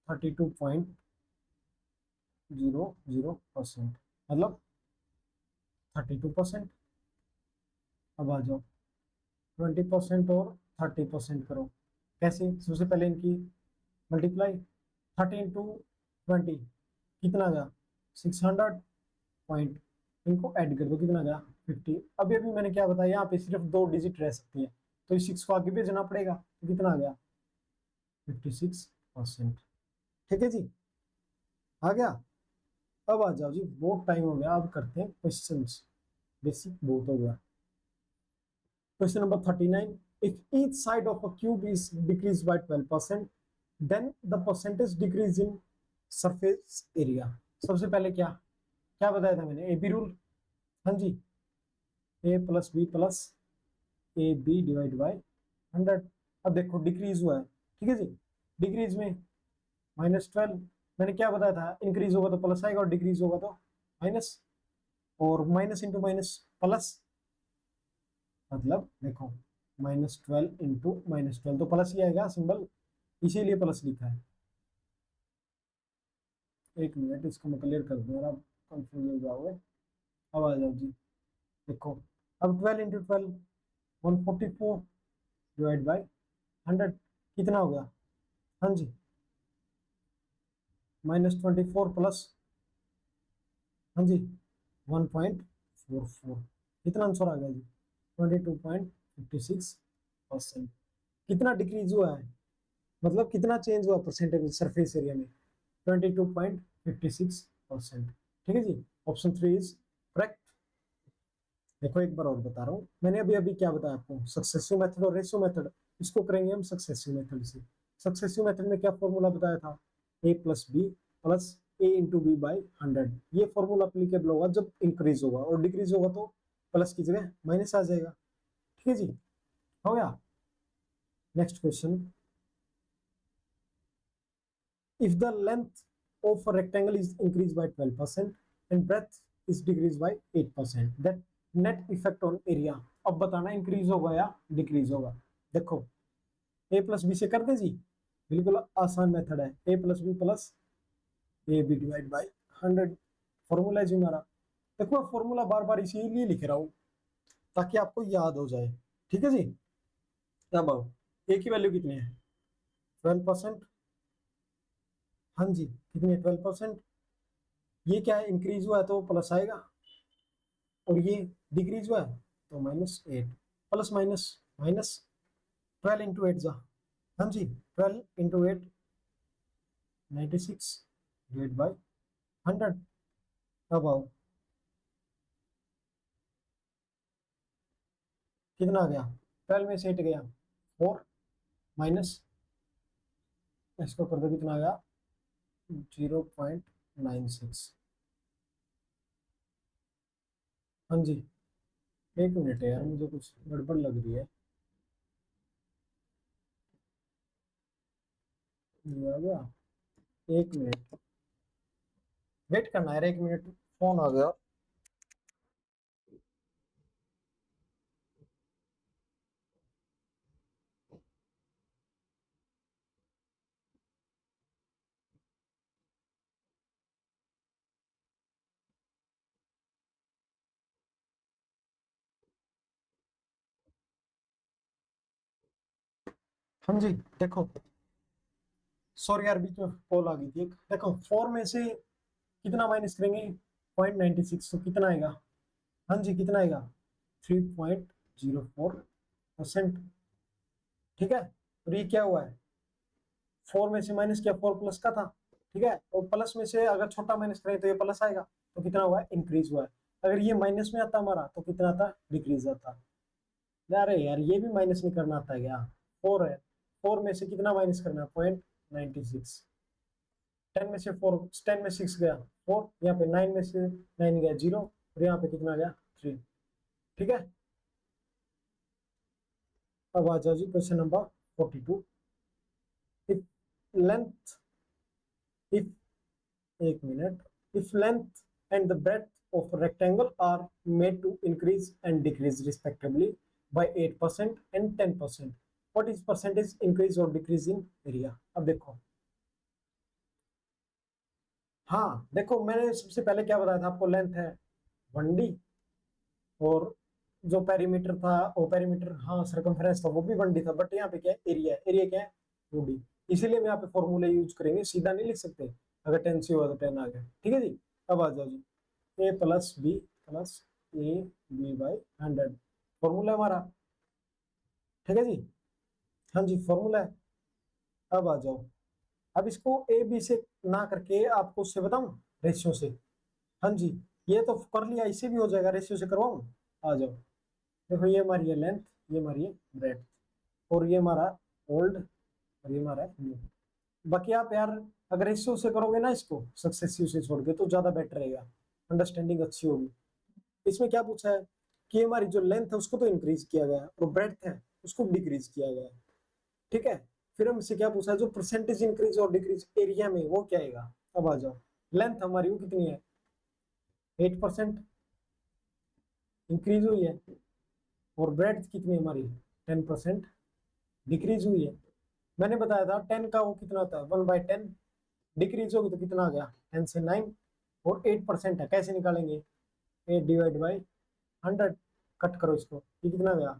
32.00%, मतलब 32%। अब आ जाओ 20% और 30% करो। कैसे, सबसे पहले इनकी मल्टीप्लाई 30 × 20 कितना गया 600 पॉइंट, इनको ऐड कर दो कितना गया 50। अभी अभी मैंने क्या बताया, यहाँ पे सिर्फ 2 डिजिट रह सकती है तो इस 6 को आगे भेजना पड़ेगा, तो कितना आ गया 56%, ठीक है जी। आ गया। अब आ जाओ जी, बहुत टाइम हो गया, अब करते हैं क्वेश्चन, बेसिक बहुत हो गया। Question number 39, if each side of a cube is decrease by 12% then the percentage decrease in surface area. सबसे पहले क्या क्या बताया था मैंने, ए बी रूल, हाँ जी, a + b + ab divide by 100। अब देखो डिक्रीज हुआ है, ठीक है जी, डिक्रीज में -12, मैंने क्या बताया था, इंक्रीज होगा तो प्लस आएगा और डिक्रीज होगा तो माइनस, और माइनस इंटू माइनस प्लस, मतलब देखो -12 × -12 तो प्लस ही आएगा सिंबल, इसीलिए प्लस लिखा है। एक मिनट इसको मैं क्लियर कर दूँ, आप कंफ्यूज हो जाओगे। अब आ जाओ जी, देखो अब 12 × 12 144 डिवाइड बाई 100 कितना हो गया, हाँ जी -24 प्लस, हाँ जी 1.44, कितना आंसर आ गया जी 22.56%। कितना डिक्रीज हुआ है, मतलब कितना चेंज हुआ परसेंटेज सरफेस एरिया में 22.56%, ठीक है जी। Option 3 is correct. देखो एक बार और बता रहा हूँ, मैंने अभी अभी क्या बताया आपको, सक्सेसिव मेथड और रेशियो मेथड, इसको करेंगे हम सक्सेसिव मेथड से। सक्सेसिव मेथड में क्या फॉर्मूला बताया था, a plus B plus A into B by 100। ये फॉर्मूला अप्लीकेबल होगा जब इंक्रीज होगा, और डिक्रीज होगा तो प्लस की जगह माइनस आ जाएगा। ठीक है जी, हो गया। Next question, if the length of a rectangle is increased by 12% and breadth is decreased by 8%, that net effect on area। अब बताना इंक्रीज होगा या डिक्रीज होगा। देखो a प्लस बी से कर दे जी, बिल्कुल आसान मेथड है, a plus B plus A B divide by 100 formula है जी हमारा। देखो मैं फॉर्मूला बार बार इसीलिए लिख रहा हूँ ताकि आपको याद हो जाए। ठीक है जी, अब आओ, ए की वैल्यू कितनी है, 12%। हाँ जी, कितनी है, 12%। ये क्या है, इंक्रीज हुआ है तो प्लस आएगा, और ये डिक्रीज हुआ है तो -8। प्लस माइनस माइनस, 12 इंटू 8 जा, हाँ जी 12 इंटू 8 96 डिवाइड बाई 100। अब आओ, कितना आ गया, 12 में से 8 गया 4, माइनस इसको कर दो, कितना आ गया 0.96। हाँ जी, एक मिनट है यार, मुझे कुछ गड़बड़ लग रही है। ये आ गया, एक मिनट वेट करना है, एक मिनट, फोन आ गया। हाँ जी, देखो सॉरी यार, बीच में कॉल आ गई थी एक। देखो 4 में से कितना माइनस करेंगे, 0.96, तो कितना आएगा, हाँ जी कितना आएगा 3.04%। ठीक है, और ये क्या हुआ है, 4 में से माइनस किया, 4 प्लस का था। ठीक है, और प्लस में से अगर छोटा माइनस करें तो ये प्लस आएगा, तो कितना हुआ है, इंक्रीज हुआ है। अगर ये माइनस में आता हमारा तो कितना आता, डिक्रीज आता। अरे यार ये भी माइनस नहीं करना आता क्या, 4 है, 4 में से कितना माइनस करना है, 0.96। 10 में से 4, 10 में 6 गया 4, यहाँ पे 9 में से 9 गया 0, और यहाँ पे कितना गया 3। ठीक है, अब आ जाओ जी question number 42। If length, if, एक minute, if length and the breadth of rectangle are made to increase and decrease respectively by 8% and 10%, what is percentage increase or decrease in area। अब देखो, हाँ देखो मैंने सबसे पहले क्या बताया था आपको, लेंथ है 1D, और जो पेरीमीटर था वो पेरीमीटर, हाँ सरकमफेरेंस था वो भी 1D था, बट यहाँ पे क्या है, एरिया, एरिया क्या है 2D। इसीलिए हम यहाँ पे फॉर्मूला यूज करेंगे, सीधा नहीं लिख सकते, अगर 10 से हुआ तो 10 आ गया। ठीक है जी, अब आ जाओ जी, A plus B plus A B by 100 formula हमारा। ठीक है जी, हाँ जी फॉर्मूला है। अब आ जाओ, अब इसको ए बी से ना करके आपको उससे बताऊं, रेशियो से। हाँ जी, ये तो कर लिया, इससे भी हो जाएगा, रेशियो से करवाऊं। आ जाओ, देखो ये हमारी है लेंथ, ये हमारी है ब्रेड्थ, और ये हमारा ओल्ड, और ये हमारा न्यू। बाकी आप यार अगर रेशियो से करोगे ना इसको, सक्सेसिव से छोड़ के, तो ज्यादा बेटर रहेगा, अंडरस्टैंडिंग अच्छी होगी। इसमें क्या पूछा है कि हमारी जो लेंथ है उसको तो इंक्रीज किया गया है, और ब्रेड्थ है उसको डिक्रीज किया गया है। ठीक है, फिर हमसे क्या पूछा है, जो परसेंटेज इंक्रीज और डिक्रीज एरिया में, वो क्या आएगा। अब आ जाओ, लेंथ हमारी वो कितनी है, 8% इंक्रीज हुई है, और ब्रेड्थ कितनी है हमारी, 10% डिक्रीज हुई है। मैंने बताया था 10 का वो कितना होता है, 1/10, डिक्रीज होगी तो कितना आ गया, 10 से 9, और 8% है, कैसे निकालेंगे, 8 डिवाइड बाई 100, कट करो इसको, ये कितना गया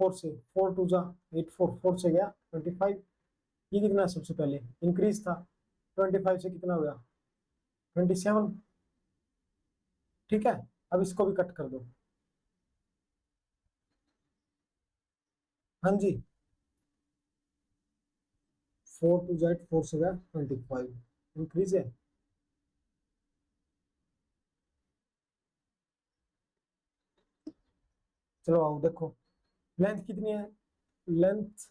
4 से, 4 टू जा 8, 4 से गया 25। ये कितना सबसे पहले इंक्रीज था, 25 से कितना हो गया 27। ठीक है, अब इसको भी कट कर दो, हाँ जी 4 टू जा 4 से गया 25, इंक्रीज है। चलो आओ देखो, लेंथ कितनी है लेंथ,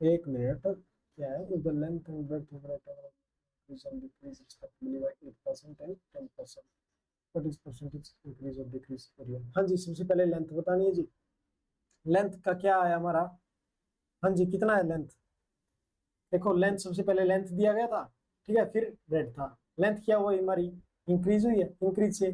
एक मिनट, क्या है the length and breadth of rectangle increase and decrease respectively by 8% and 10%. What is percentage increase or decrease area? हाँ जी, सबसे पहले लेंथ बतानी है जी। लेंथ का क्या आया हमारा, हाँ जी कितना है लेंथ, देखो लेंथ सबसे पहले लेंथ दिया गया था, ठीक है, फिर ब्रेड था। लेंथ क्या हुआ हमारी, इंक्रीज हुई है, इंक्रीज से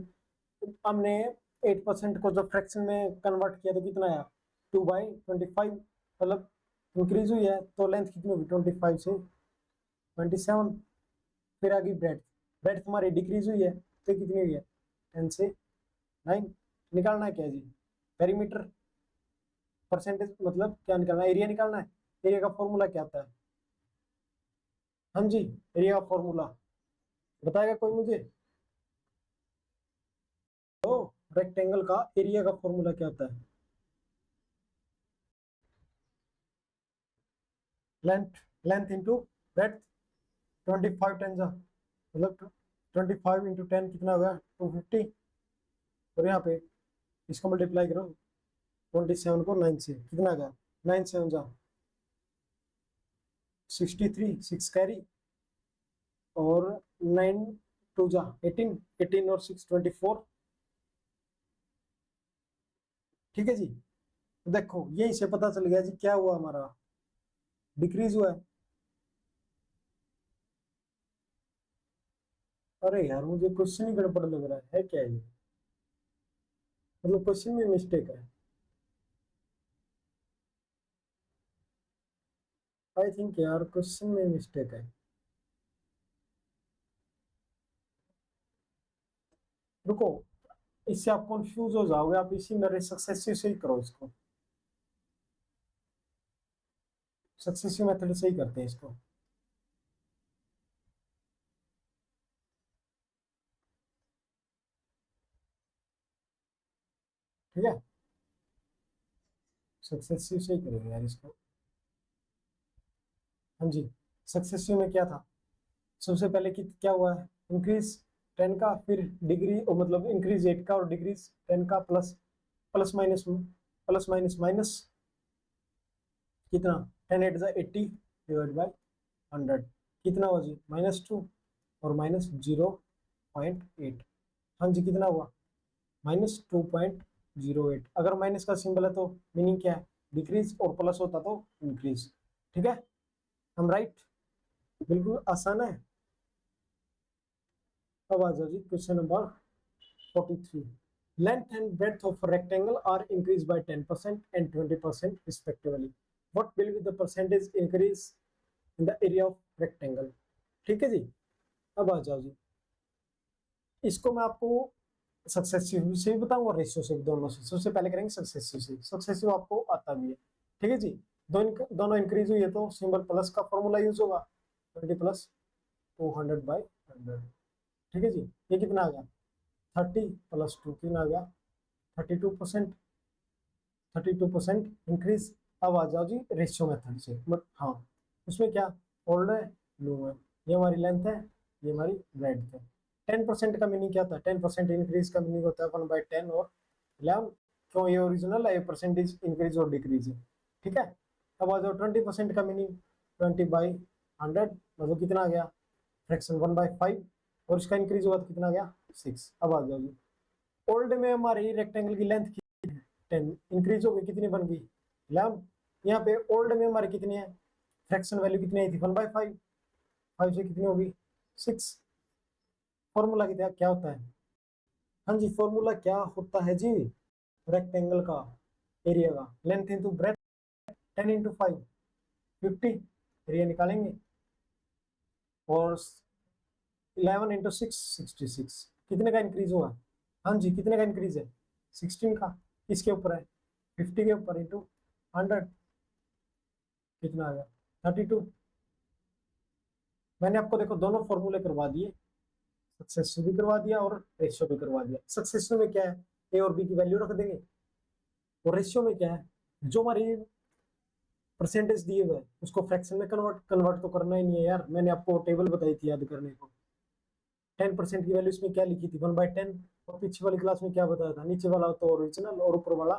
हमने 8% को जब फ्रैक्शन में कन्वर्ट किया तो कितना आया 2/25, मतलब इंक्रीज हुई है तो लेंथ कितनी होगी 25 से 27। फिर आ गई ब्रेड, ब्रेड हमारी डिक्रीज हुई है तो कितनी हुई है 10 से 9। निकालना है क्या जी, पेरीमीटर परसेंटेज, मतलब क्या निकालना है, एरिया निकालना है। एरिया का फॉर्मूला क्या आता है, हाँ जी एरिया का फॉर्मूला बताएगा कोई मुझे, तो रेक्टेंगल का एरिया का फॉर्मूला क्या होता है, लेंथ, लेंथ इंटू ब्रेड्थ, 25 10 जा, मतलब 25 इंटू 10 कितना होगा 250, और यहाँ पे इसको मल्टीप्लाई करो 27 को 9 से, कितना आ गया 9 7 जा 63, 6 कैरी, और 9 2 जा 18, 18 और 6 24। ठीक है जी, तो देखो यही से पता चल गया जी क्या हुआ हमारा, डिक्रीज हुआ है। अरे यार मुझे क्वेश्चन ही गड़बड़ लग रहा है क्या ये, मतलब क्वेश्चन में मिस्टेक है, आई थिंक यार क्वेश्चन में मिस्टेक है। रुको, इससे आप कंफ्यूज हो जाओगे, आप इसी मेरे सक्सेसिव से ही करो इसको, सक्सेसिव मेथड से ही करते हैं इसको। ठीक है, सक्सेसिव से ही करेंगे यार इसको। हाँ जी, सक्सेसिव में क्या था, सबसे पहले क्या हुआ है इंक्रीज 10 का, फिर डिग्री मतलब इंक्रीज 8 का और डिक्रीज 10 का, plus plus minus, plus minus minus कितना 10 8 जा 80 डिवाइड बाय 100, कितना हुआ जी -2 और -0.8। हाँ जी कितना हुआ -2.08। अगर माइनस का सिंबल है तो मीनिंग क्या है डिक्रीज, और प्लस होता तो इंक्रीज। ठीक है, हम राइट, बिल्कुल आसान है। अब आ जाओ जी question number 43। Length and breadth of a rectangle are increased by 10% and 20% respectively. What will be the percentage increase in the area of rectangle? ठीक है जी, अब आ जाओ जी, इसको मैं आपको सक्सेसिव से भी बताऊंगा और रेशियो से भी, दोनों से। सबसे पहले करेंगे सक्सेसिव से, सक्सेसिव आपको आता भी है। ठीक है जी, दोनों इंक्रीज हुई है तो सिंबल प्लस का फॉर्मूला यूज होगा, 20 प्लस 200/100। ठीक है जी, ये कितना आ गया 30 प्लस 2 कितना आ गया 32%, 32% इंक्रीज। अब आ जाओ जी रेशियो मेथड से, हाँ उसमें क्या ओल्ड है लो है, ये हमारी लेंथ है, ये हमारी ब्रेड्थ है। 10% का मीनिंग क्या होता है, 10% इंक्रीज का मीनिंग होता है 1/10 और 11, क्यों ये ओरिजिनल है, ये परसेंटेज इंक्रीज और डिक्रीज है। ठीक है, अब आ जाओ 20% का मीनिंग 20/100, मतलब कितना आ गया फ्रैक्शन 1/5, और इसका इंक्रीज हुआ तो कितना आ गया 6। अब आ जाओ जी, ओल्ड में हमारी रेक्टेंगल की लेंथ 10, इंक्रीज हो गई कितनी बन गई 11। यहाँ पे ओल्ड में हमारी कितनी है फ्रैक्शन वैल्यू कितनी आई थी 1/5, 5 से कितनी होगी 6। फॉर्मूला कितना क्या होता है, हाँ जी फॉर्मूला क्या होता है जी, रेक्टेंगल का एरिया का length into breadth, 10 into 5 50, area निकालेंगे, और 11 इंटू 6 66, कितने का इंक्रीज हुआ, हाँ जी कितने का इंक्रीज है 16 का, इसके ऊपर है 50 के ऊपर इंटू 100, कितना आ गया 32। मैंने आपको देखो दोनों फॉर्मूले करवा दिए, सक्सेसिव भी करवा दिया और रेशियो भी करवा दिया। सक्सेसिव में क्या है ए और बी की वैल्यू रख देंगे, और रेशियो में क्या है जो हमारी परसेंटेज दिए हुए उसको फ्रैक्शन में कन्वर्ट तो करना ही नहीं है यार, मैंने आपको टेबल बताई थी याद करने को। 10% की वैल्यू इसमें क्या लिखी थी 1/10, और पीछे वाली क्लास में क्या बताया था, नीचे वाला तो ओरिजिनल और ऊपर वाला,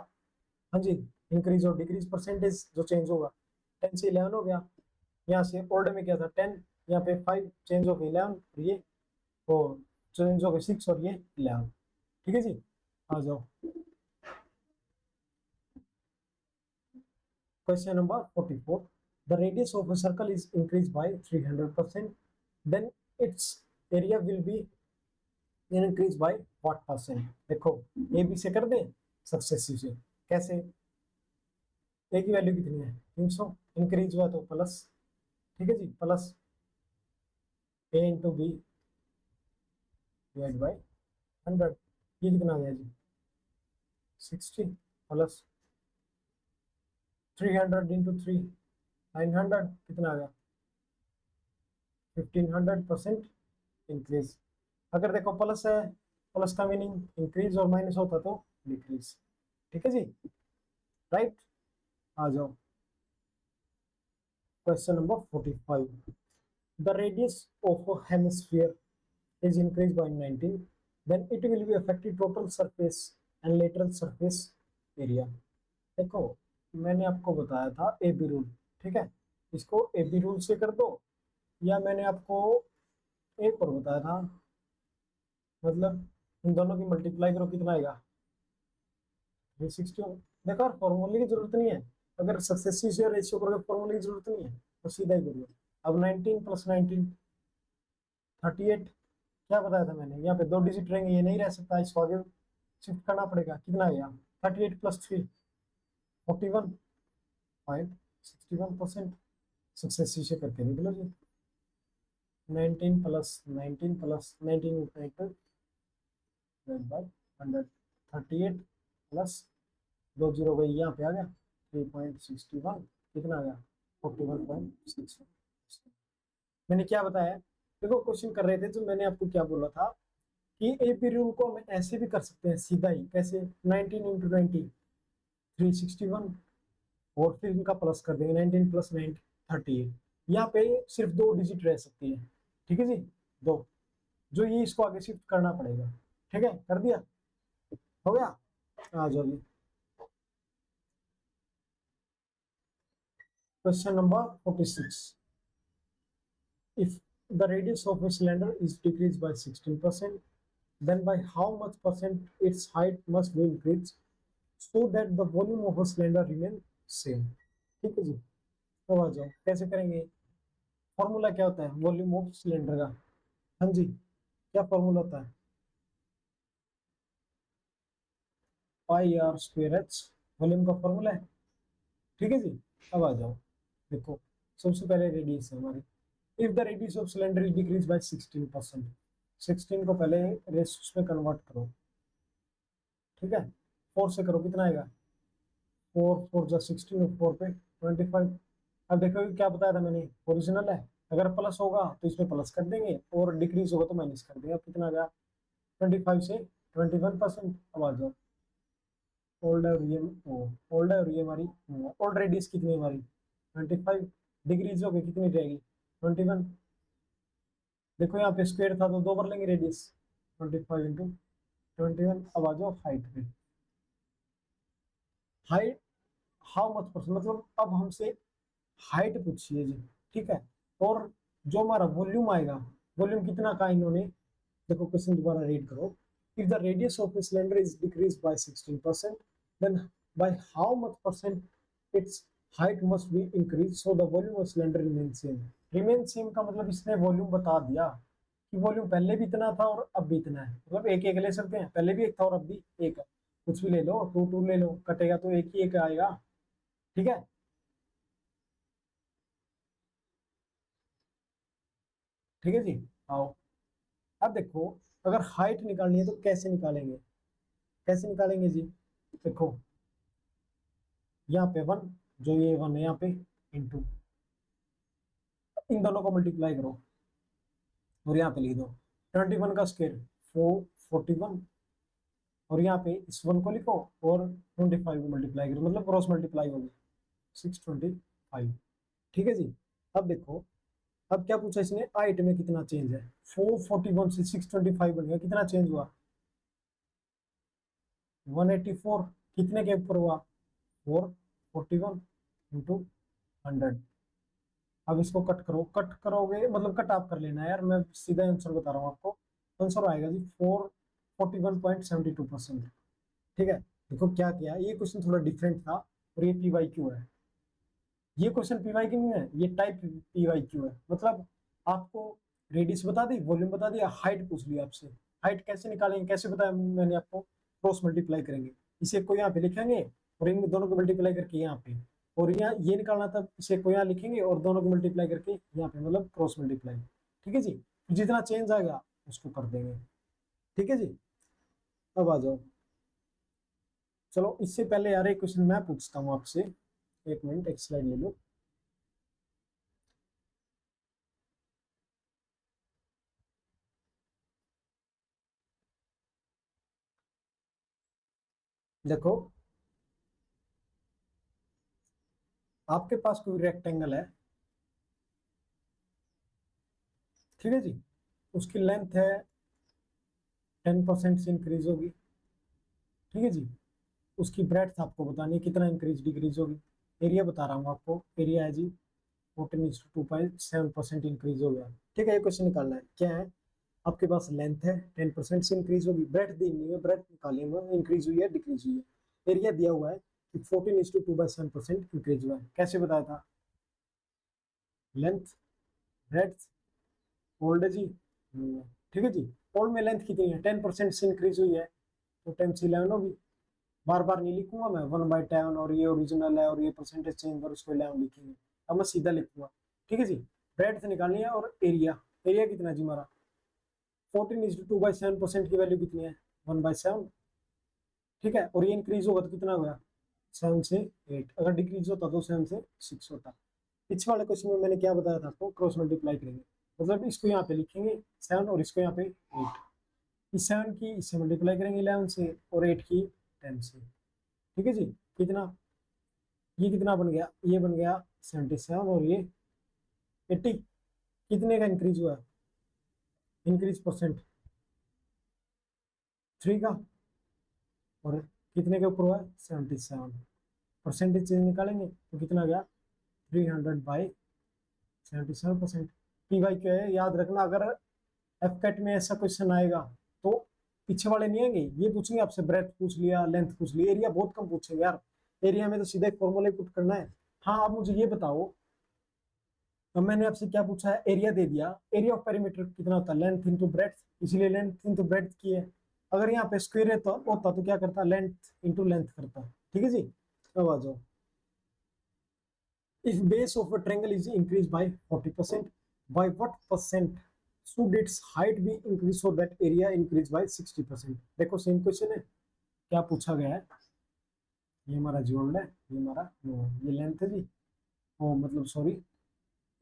हाँ जी, इंक्रीज और डिक्रीज परसेंटेज जो चेंज होगा। 10 से 11 हो गया, यहाँ से ओल्ड में क्या था 10, यहाँ पे 5 चेंज हो गए 11, और ये और चेंज हो गए 6 और ये 11। ठीक है जी, आ जाओ question number 44। The radius of a circle is increased by 300%, then its area will be increased by what percent? देखो ए बी से कर दे सक्सेसिव से, कैसे, ए की वैल्यू कितनी है 300, इंक्रीज हुआ तो प्लस, ठीक है जी, plus A into B divide by 100, ये कितना आ गया जी 60, प्लस 300 इंटू 3 900, कितना आ गया 1500% इंक्रीज। अगर देखो प्लस है, प्लस का मीनिंग इंक्रीज और माइनस होता तो डिक्रीज। ठीक है जी, राइट, आ जाओ question number 45। The radius of a hemisphere is increased by 19, then it will be affected total surface and lateral surface area। देखो मैंने आपको बताया था ए बी रूल, ठीक है, इसको ए बी रूल से कर दो, या मैंने आपको एक और बताया था, मतलब इन दोनों की मल्टीप्लाई करो कितना आएगा 360। देखो फॉर्मूले की जरूरत नहीं है, अगर सक्सेसिव से रेशियो करोगे फॉर्मूले की जरूरत नहीं है, तो सीधा ही करिए। अब 19 प्लस 19 38, क्या बताया था मैंने, यहाँ पे 2 डिजिट रहेंगे, ये नहीं रह सकता, इसको आगे शिफ्ट करना पड़ेगा, कितना आया 38 प्लस 3 41.61%। सक्सेसिव से करके निकलो जी, 19 plus 19 plus 19 by 100, 38 plus 2 zero गई यहाँ पे आ गया 3.61, कितना आ गया 41.61। मैंने क्या बताया, देखो क्वेश्चन कर रहे थे तो मैंने आपको क्या बोला था कि एपी रूल को हम ऐसे भी कर सकते हैं सीधा ही, कैसे 19 इंटू 90 361, और फिर इनका प्लस कर देंगे 19 प्लस 9 38, यहाँ पे सिर्फ 2 डिजिट रह सकती है, ठीक है जी, दो, जो ये इसको आगे शिफ्ट करना पड़ेगा। ठीक है, कर दिया, हो गया, आ जाओ जी question number 46। if the radius of a cylinder is decreased by 16%, then by how much percent its height must be increased so that the volume of a cylinder remain same। ठीक है जी, अब आ जाओ कैसे करेंगे, फॉर्मूला क्या होता है वॉल्यूम ऑफ सिलेंडर का, हाँ जी, क्या फॉर्मूला होता है पाई आर स्क्वायर एच, वॉल्यूम का फॉर्मूला है। ठीक है जी, अब आ जाओ देखो, सबसे पहले रेडियस है हमारी, if the radius of cylinder is decrease by 16%, 16 को पहले रेस में कन्वर्ट करो, ठीक है, 4 से करो कितना आएगा 4 4 जा 16 और 4 पे 25। अब देखो क्या बताया था मैंने, ओरिजिनल है, अगर प्लस होगा तो इसमें प्लस कर देंगे और डिक्रीज होगा तो माइनस कर देंगे। अब कितना आ गया 25 से 21%। अब आ जाओ ओल्ड है और ये ओल्ड है और ये हमारी ओल्ड रेडियस कितनी है हमारी 25, डिक्रीज हो गई कितनी रहेगी 21। देखो यहाँ पे स्क्वायर था तो 2 कर लेंगे रेडियस 25 इंटू 21। अब आ जाओ हाइट पे, हाइट हाउ मच परसेंट, मतलब अब हमसे हाइट पूछिए जी, ठीक है, और जो हमारा वॉल्यूम आएगा, वॉल्यूम कितना का इन्होंने, देखो क्वेश्चन दोबारा रीड करो, if the radius of a cylinder is decrease by 16%, then by how much percent its height must be increase so the volume of cylinder remain same. Remain same का मतलब इसने volume बता दिया कि volume पहले भी इतना था और अब भी इतना है, मतलब एक एक ले सकते हैं, पहले भी एक था और अब भी एक है, कुछ भी ले लो, टू टू ले लो, कटेगा तो एक ही एक आएगा। ठीक है, ठीक है जी, आओ अब देखो, अगर हाइट निकालनी है तो कैसे निकालेंगे, कैसे निकालेंगे जी, देखो यहाँ पे 1, जो ये 1 है यहाँ पे इंटू, इन दोनों को मल्टीप्लाई करो और यहाँ पे लिख दो 21 का स्क्वायर 41, और यहाँ पे इस 1 को लिखो और 25 को मल्टीप्लाई करो, मतलब क्रॉस मल्टीप्लाई होगी 625। ठीक है जी, अब देखो, अब क्या पूछा इसने हाइट में कितना चेंज है, 441 से 625 बन गया, कितना चेंज हुआ 184 कितने के ऊपर हुआ 441 इंटू 100। अब इसको कट करो, कट करोगे मतलब कट आप कर लेना यार, मैं सीधा आंसर बता रहा हूँ आपको। आंसर आएगा जी 441.72%। ठीक है, देखो क्या किया, ये क्वेश्चन थोड़ा डिफरेंट था और ये PYQ है। ये क्वेश्चन PYQ नहीं है, ये टाइप PYQ है। मतलब आपको रेडियस बता दी, वॉल्यूम बता दिया, हाइट पूछ लिया आपसे। हाइट कैसे निकालेंगे, कैसे बताया मैंने आपको, क्रॉस मल्टीप्लाई करेंगे। इसे को यहाँ पे लिखेंगे और इन दोनों को मल्टीप्लाई करके यहाँ पे, और यहाँ ये निकालना था, इसे को यहाँ लिखेंगे और दोनों को मल्टीप्लाई करके यहाँ पे, मतलब क्रॉस मल्टीप्लाई। ठीक है जी, जितना चेंज आ गया उसको कर देंगे। ठीक है जी, अब आ जाओ। चलो इससे पहले यार एक क्वेश्चन मैं पूछता हूँ आपसे, एक मिनट, एक स्लाइड ले लो। देखो आपके पास कोई रेक्टेंगल है, ठीक है जी, उसकी लेंथ है 10% से इंक्रीज होगी। ठीक है जी, उसकी ब्रेड्थ आपको बतानी है कितना इंक्रीज डिक्रीज होगी। एरिया बता रहा हूँ आपको, एरिया है जी 14:2.7% इंक्रीज हो गया। ठीक है, ये क्वेश्चन निकालना है, क्या है आपके पास लेंथ है 10% से इंक्रीज होगी, ब्रेड्थ दी नहीं है, ब्रेड्थ निकालिए इंक्रीज हुई है डिक्रीज हुई है। एरिया दिया हुआ है कि 14:2.7% इंक्रीज हुआ है। कैसे बताया था, लेंथ ब्रेड्थ ओल्ड है जी। ठीक है जी, ओल्ड में लेंथ कितनी है 10% से इंक्रीज हुई है, तो 10 से 11 होगी। बार बार नहीं लिखूंगा मैं 1/10 और ये ओरिजिनल है और ये परसेंटेज चेंज और उसको 11 लिखेंगे। अब मैं सीधा लिखूंगा। ठीक है जी, ब्रेड्थ निकालनी है और एरिया, एरिया कितना जी हमारा 14:2/7% की वैल्यू कितनी है 1/7। ठीक है, और ये इंक्रीज होगा तो कितना होगा 7 से 8, अगर डिक्रीज होता तो 7 से 6 होता। पिछले वाले क्वेश्चन में मैंने क्या बताया था आपको, क्रॉस मल्टीप्लाई करेंगे, मतलब इसको यहाँ पे लिखेंगे 7 और इसको यहाँ पे 8। इस 7 की इससे मल्टीप्लाई करेंगे 11 से और 8 की 10 से। ठीक है जी, कितना, ये कितना बन गया, ये बन गया 77 और ये 80। कितने का इंक्रीज हुआ है, इंक्रीज परसेंट 3 का, और कितने के ऊपर हुआ है 77। परसेंटेज चेंज निकालेंगे तो कितना गया 300/77%। PY क्या है याद रखना, अगर FCAT में ऐसा क्वेश्चन आएगा तो पीछे वाले नहीं आएंगे, ये पूछेंगे आपसे ब्रेथ पूछ लिया, लेंथ पूछ लिया, एरिया बहुत कम पूछेंगे यार। एरिया में तो सीधा एक फॉर्मूला पुट करना है। हाँ, अब मुझे ये बताओ, अब मैंने आपसे क्या पूछा है, एरिया दे दिया, एरिया ऑफ पेरीमीटर कितना होता है लेंथ इंटू ब्रेथ, इसलिए लेंथ इंटू ब्रेथ की है। अगर यहाँ पे स्क्वायर है तो होता तो क्या करता, लेंथ इंटू लेंथ करता। ठीक है जी, अब आ जाओ। If base of a triangle is increased by 40%, by what percent should its height be increased so that area increased by 60%? देखो सेम क्वेश्चन है, क्या पूछा गया है, ये हमारा ज्योल्ड है, ये हमारा ये लेंथ है जी, ओ मतलब सॉरी,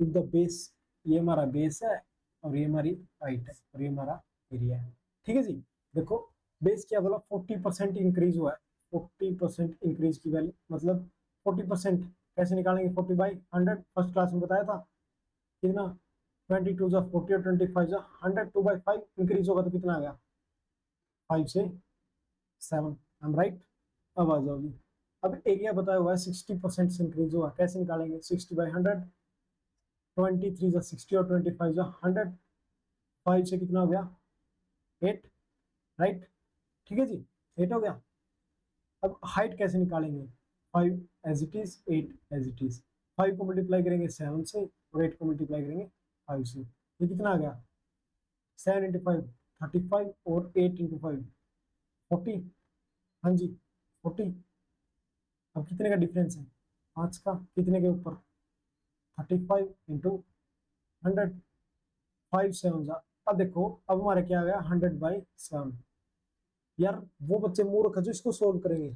इफ द बेस, ये हमारा बेस है और ये हमारी हाइट है और ये हमारा एरिया है। ठीक है जी, देखो बेस क्या बोला 40% इंक्रीज हुआ है, 40% इंक्रीज की वैल्यू मतलब 40% कैसे निकालेंगे, 40/100 फर्स्ट क्लास में बताया था कितना, 22 जा 40 और 25 जा 100, 2/5 इंक्रीज होगा तो कितना आ गया 5 से 7। I am right. अब आ जाओ जी, अब एरिया बताया हुआ है 60% से इंक्रीज हुआ, कैसे निकालेंगे 60/100, 23 जा 60 और 25 जा 100, 5 से कितना हो गया 8, राइट। ठीक है जी, 8 हो गया। अब हाइट कैसे निकालेंगे, 5 as it is, 8 as it is, 5 को मल्टीप्लाई करेंगे 7 से और 8 को मल्टीप्लाई करेंगे 5 से, ये कितना आ गया 7 × 5 35 और 8 × 5 40। हाँ जी 40। अब कितने का डिफरेंस है 5 का, कितने के ऊपर 35 × 100, 5 7 जा। अब देखो अब हमारे क्या आ गया 100/7। यार वो बच्चे मूर्ख है जो इसको सोल्व करेंगे,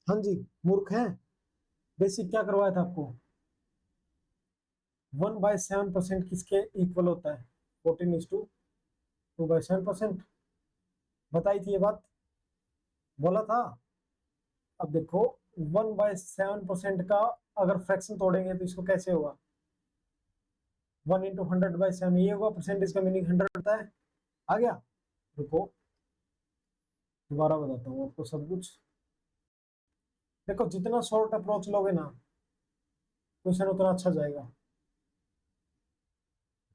हाँ जी मूर्ख है। बेसिक क्या करवाया था आपको, 1/7% किसके इक्वल होता है 14:2/7%, बताई थी ये बात, बोला था। अब देखो 1/7% का अगर फ्रैक्शन तोड़ेंगे तो इसको कैसे होगा, 1 × 100/7, ये होगा, परसेंटेज का मीनिंग 100 होता है। आ गया, रुको दोबारा बताता हूँ आपको सब कुछ। देखो जितना शॉर्ट अप्रोच लोगे ना, क्वेश्चन उतना अच्छा जाएगा।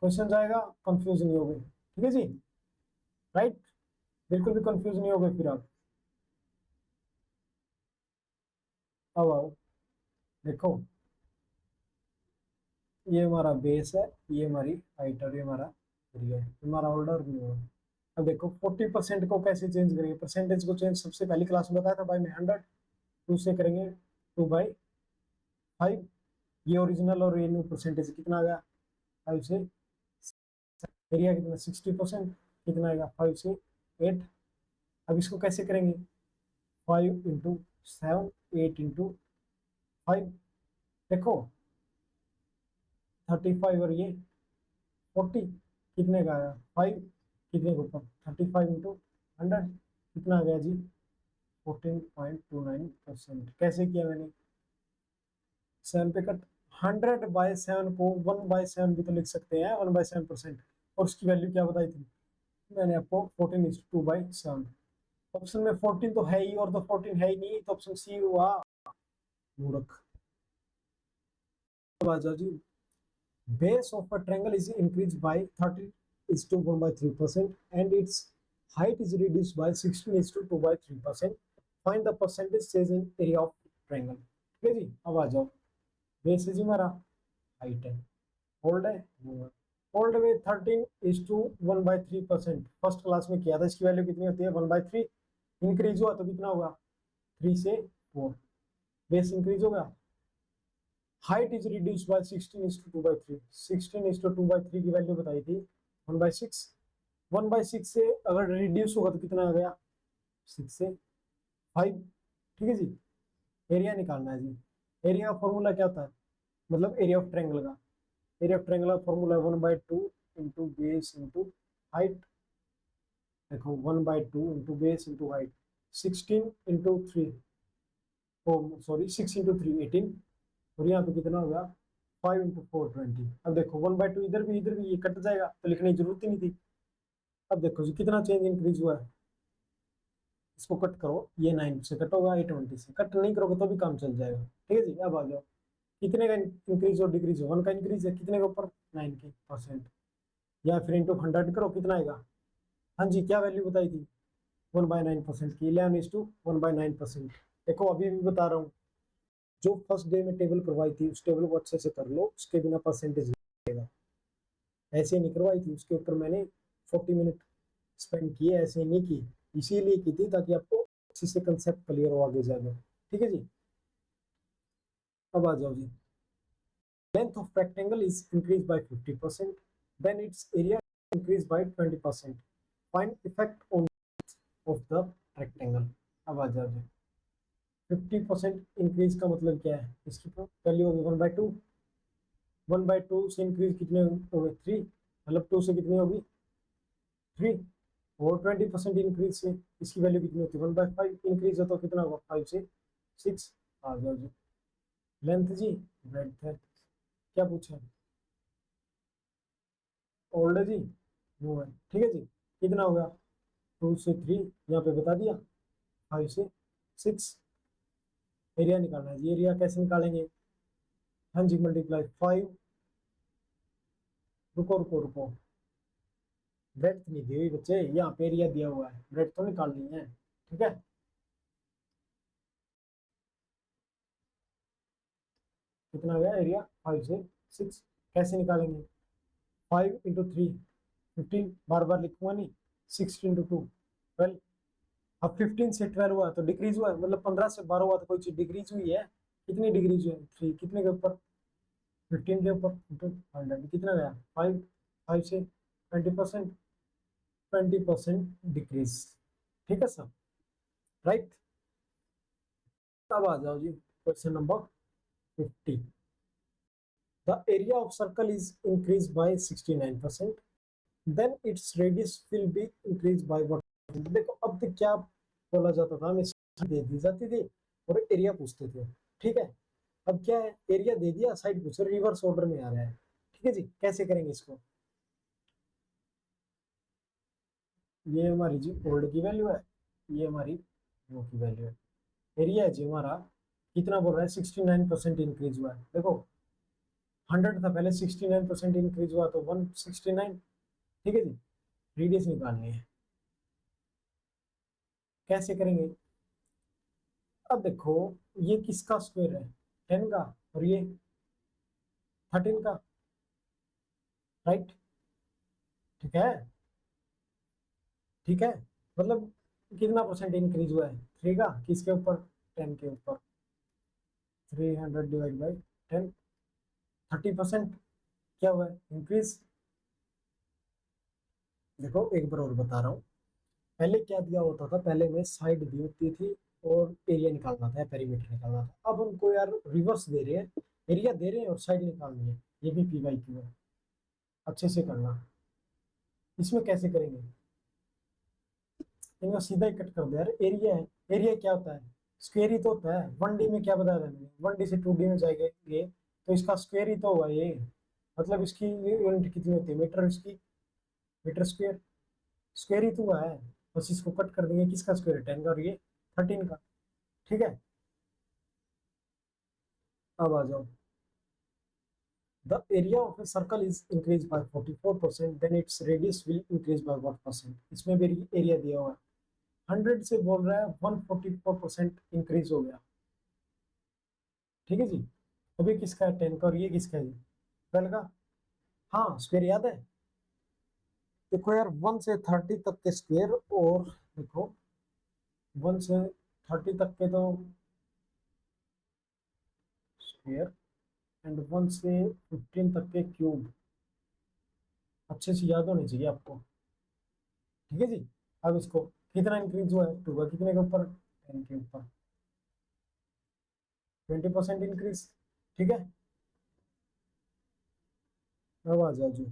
क्वेश्चन जाएगा, कंफ्यूज नहीं होगे। ठीक है जी, राइट। बिल्कुल भी कंफ्यूज नहीं होगे फिर आप। अब आओ, देखो ये हमारा बेस है, ये हमारी हाइट और ये हमारा एरिया है, हमारा ऑर्डर नहीं होगा। अब देखो 40% को कैसे चेंज करेंगे, परसेंटेज को चेंज सबसे पहली क्लास में बताया था भाई, मैं 100, 2 से करेंगे 2/5। ये ओरिजिनल और ये न्यू परसेंटेज कितना आ गया, 5 से। एरिया कितना, 60%, कितना आएगा 5 से 8। अब इसको कैसे करेंगे, 5 × 7, 8 × 5। देखो 35 और ये 40, कितने का आया 5, कितने के ऊपर 35 × 100, कितना आ गया जी 14.29%। कैसे किया मैंने, 7 पे कट। 100/7 को 1/7 भी तो लिख सकते हैं, 1/7%। और उसकी वैल्यू क्या बताई थी मैंने आपको, 14:2/7। ऑप्शन में 14 तो है ही, और तो 14 है ही नहीं, तो ऑप्शन सी हुआ मूर्ख। अब आ जाओ जी, base of a triangle is increased by 30 is to 1/3%, and its height is reduced by 16 is to 2/3%. Find the percentage change in area of triangle। ठीक है जी, अब आ जाओ, बेस है जी हमारा, हाइट है, होल्ड है, होल्ड में 13:1/3%। फर्स्ट क्लास में किया था, इसकी वैल्यू कितनी होती है 1/3। इंक्रीज हुआ तो कितना होगा 3 से 4, बेस इंक्रीज होगा। Height is reduce by 16:2/3। 16:2/3 की वैल्यू बताई थी 1/6। 1/6 से अगर रिड्यूस होगा तो कितना आ गया 6 से 5। ठीक है जी, एरिया निकालना है जी। एरिया का फॉर्मूला क्या होता है, मतलब एरिया ऑफ ट्रायंगल का, एरिया ऑफ ट्रायंगल का formula 1/2 into base into height. देखो 1/2 into base into height, 16 × 3, sorry 6 × 3 18। और यहाँ पे कितना हो गया 5 × 4 20। अब देखो 1/2 इधर भी ये कट जाएगा, तो लिखने की जरूरत ही नहीं थी। अब देखो जी कितना चेंज इंक्रीज हुआ है, इसको कट करो, ये 9 से कट होगा, 8 से कट नहीं करोगे तो भी काम चल जाएगा। ठीक है जी, अब आ जाओ, कितने का इंक्रीज और डिक्रीज है, 1 का इंक्रीज है, कितने के ऊपर 9 के परसेंट। या फिर इंटू 100 करो, कितना आएगा, हाँ जी क्या वैल्यू बताई थी 1/9% की, 11:1/9%। देखो अभी भी बता रहा हूँ, जो फर्स्ट डे में टेबल करवाई थी उस टेबल को अच्छे से कर लो, उसके बिना परसेंटेज लगेगा। ऐसे नहीं करवाई थी, उसके ऊपर मैंने 40 मिनट स्पेंड किए, ऐसे नहीं की, इसीलिए की थी ताकि आपको अच्छे से कंसेप्ट क्लियर हो आगे जाके। ठीक है जी, अब आ जाओ जी, length of rectangle is increase by 50%, then its area increase by 20%। Find effect on of the rectangle. अब आ जाओ जी, 50% इंक्रीज का मतलब क्या है, इसकी वैल्यू होगी 1/2। 1/2 से इंक्रीज कितने हो गए 3, मतलब 2 से कितनी होगी 3। और 20% इंक्रीज से इसकी वैल्यू कितनी होती है 1/5। इंक्रीज हो तो कितना होगा 5 से 6। आ जाओ जी, लेंथ जी, ब्रेड्थ है, क्या पूछा ओल्ड है जी, नो है। ठीक है जी, कितना हो गया 2 से 3, यहाँ पे बता दिया 5 से 6। एरिया निकालना है जी, एरिया कैसे निकालेंगे, हाँ जी मल्टीप्लाई 5, रुको रुको रुको, ब्रेड्थ नहीं दी हुई बच्चे, यहाँ पे एरिया दिया हुआ है, ब्रेड्थ तो निकालनी है। ठीक है, कितना गया एरिया 5 से 6, कैसे निकालेंगे 5 × 3 15, बार बार लिखूंगा नहीं, 6 × 2 12। अब 15 से 12 हुआ तो डिक्रीज हुआ है, मतलब 15 से 12 हुआ तो कोई चीज डिक्रीज हुई है, कितनी डिक्रीज हुई है 3, कितने के ऊपर 15 के ऊपर इंटू 100, कितना गया 5। 5 से 20%, 20% डिक्रीज। ठीक है सर, राइट। अब आ जाओ जी question number 50। The area of circle is increase by 69%, then its radius will be increase by what. देखो अब तक क्या बोला जाता था, हमें दे दी जाती थी और एरिया पूछते थे। ठीक है, अब क्या है, एरिया दे दिया, साइड पूछ रहे, रिवर्स ऑर्डर में आ रहा है। ठीक है जी, कैसे करेंगे इसको, ये हमारी जी ओल्ड की वैल्यू है, ये हमारी नो की वैल्यू है। एरिया है जी हमारा कितना बोल रहा है 69% इंक्रीज हुआ है। देखो 100 था पहले, 69% इंक्रीज हुआ तो 169। ठीक है जी, रेडियस निकालनी है, कैसे करेंगे? अब देखो ये किसका स्क्वायर है, 10 का, और ये 13 का, राइट? ठीक है, ठीक है, मतलब कितना परसेंट इंक्रीज हुआ है, 3 का, किसके ऊपर, 10 के ऊपर। 300 डिवाइड बाई 10, 30% क्या हुआ है इंक्रीज। देखो एक बार और बता रहा हूँ, पहले क्या दिया होता था, पहले में साइड दी होती थी और एरिया निकालना था, पेरीमीटर निकालना था। अब हमको यार रिवर्स दे रहे हैं, एरिया दे रहे हैं और साइड निकालनी है, ये भी पी बाई क्यू है। अच्छे से करना, इसमें कैसे करेंगे, इनको सीधा ही कट कर दो यार। एरिया है, एरिया क्या होता है, स्क्वायर ही तो होता है। 1D में क्या बताया था मैंने, 1D से 2D में जाएंगे तो इसका स्क्वायर ही तो हुआ ये, मतलब इसकी यूनिट कितनी होती है, मीटर, इसकी मीटर स्क्वायर, स्क्वायर ही तो हुआ है। बस इसको कट कर देंगे, किसका स्क्वायर है, 10 का, और ये 13 का। ठीक है, अब आ जाओ, the area of a circle is increased by 44%, then its radius will increase by what percent। इसमें भी एरिया दिया हुआ है, 100 से बोल रहा है 144% इंक्रीज हो गया। ठीक है जी, अभी किसका है, 10 का, और ये किसका है जी, 12 का। हाँ स्क्वायर याद है, देखो यार 1 से 30 तक के स्क्वायर, और देखो 1 से 30 तक के तो स्क्वायर, एंड 1 से 15 तक के क्यूब, अच्छे से याद होने चाहिए आपको। ठीक है जी, अब इसको कितना इंक्रीज हुआ है, 2 का, कितने के ऊपर, 10 के ऊपर, 20% इंक्रीज। ठीक है, अब आ जाओ जी,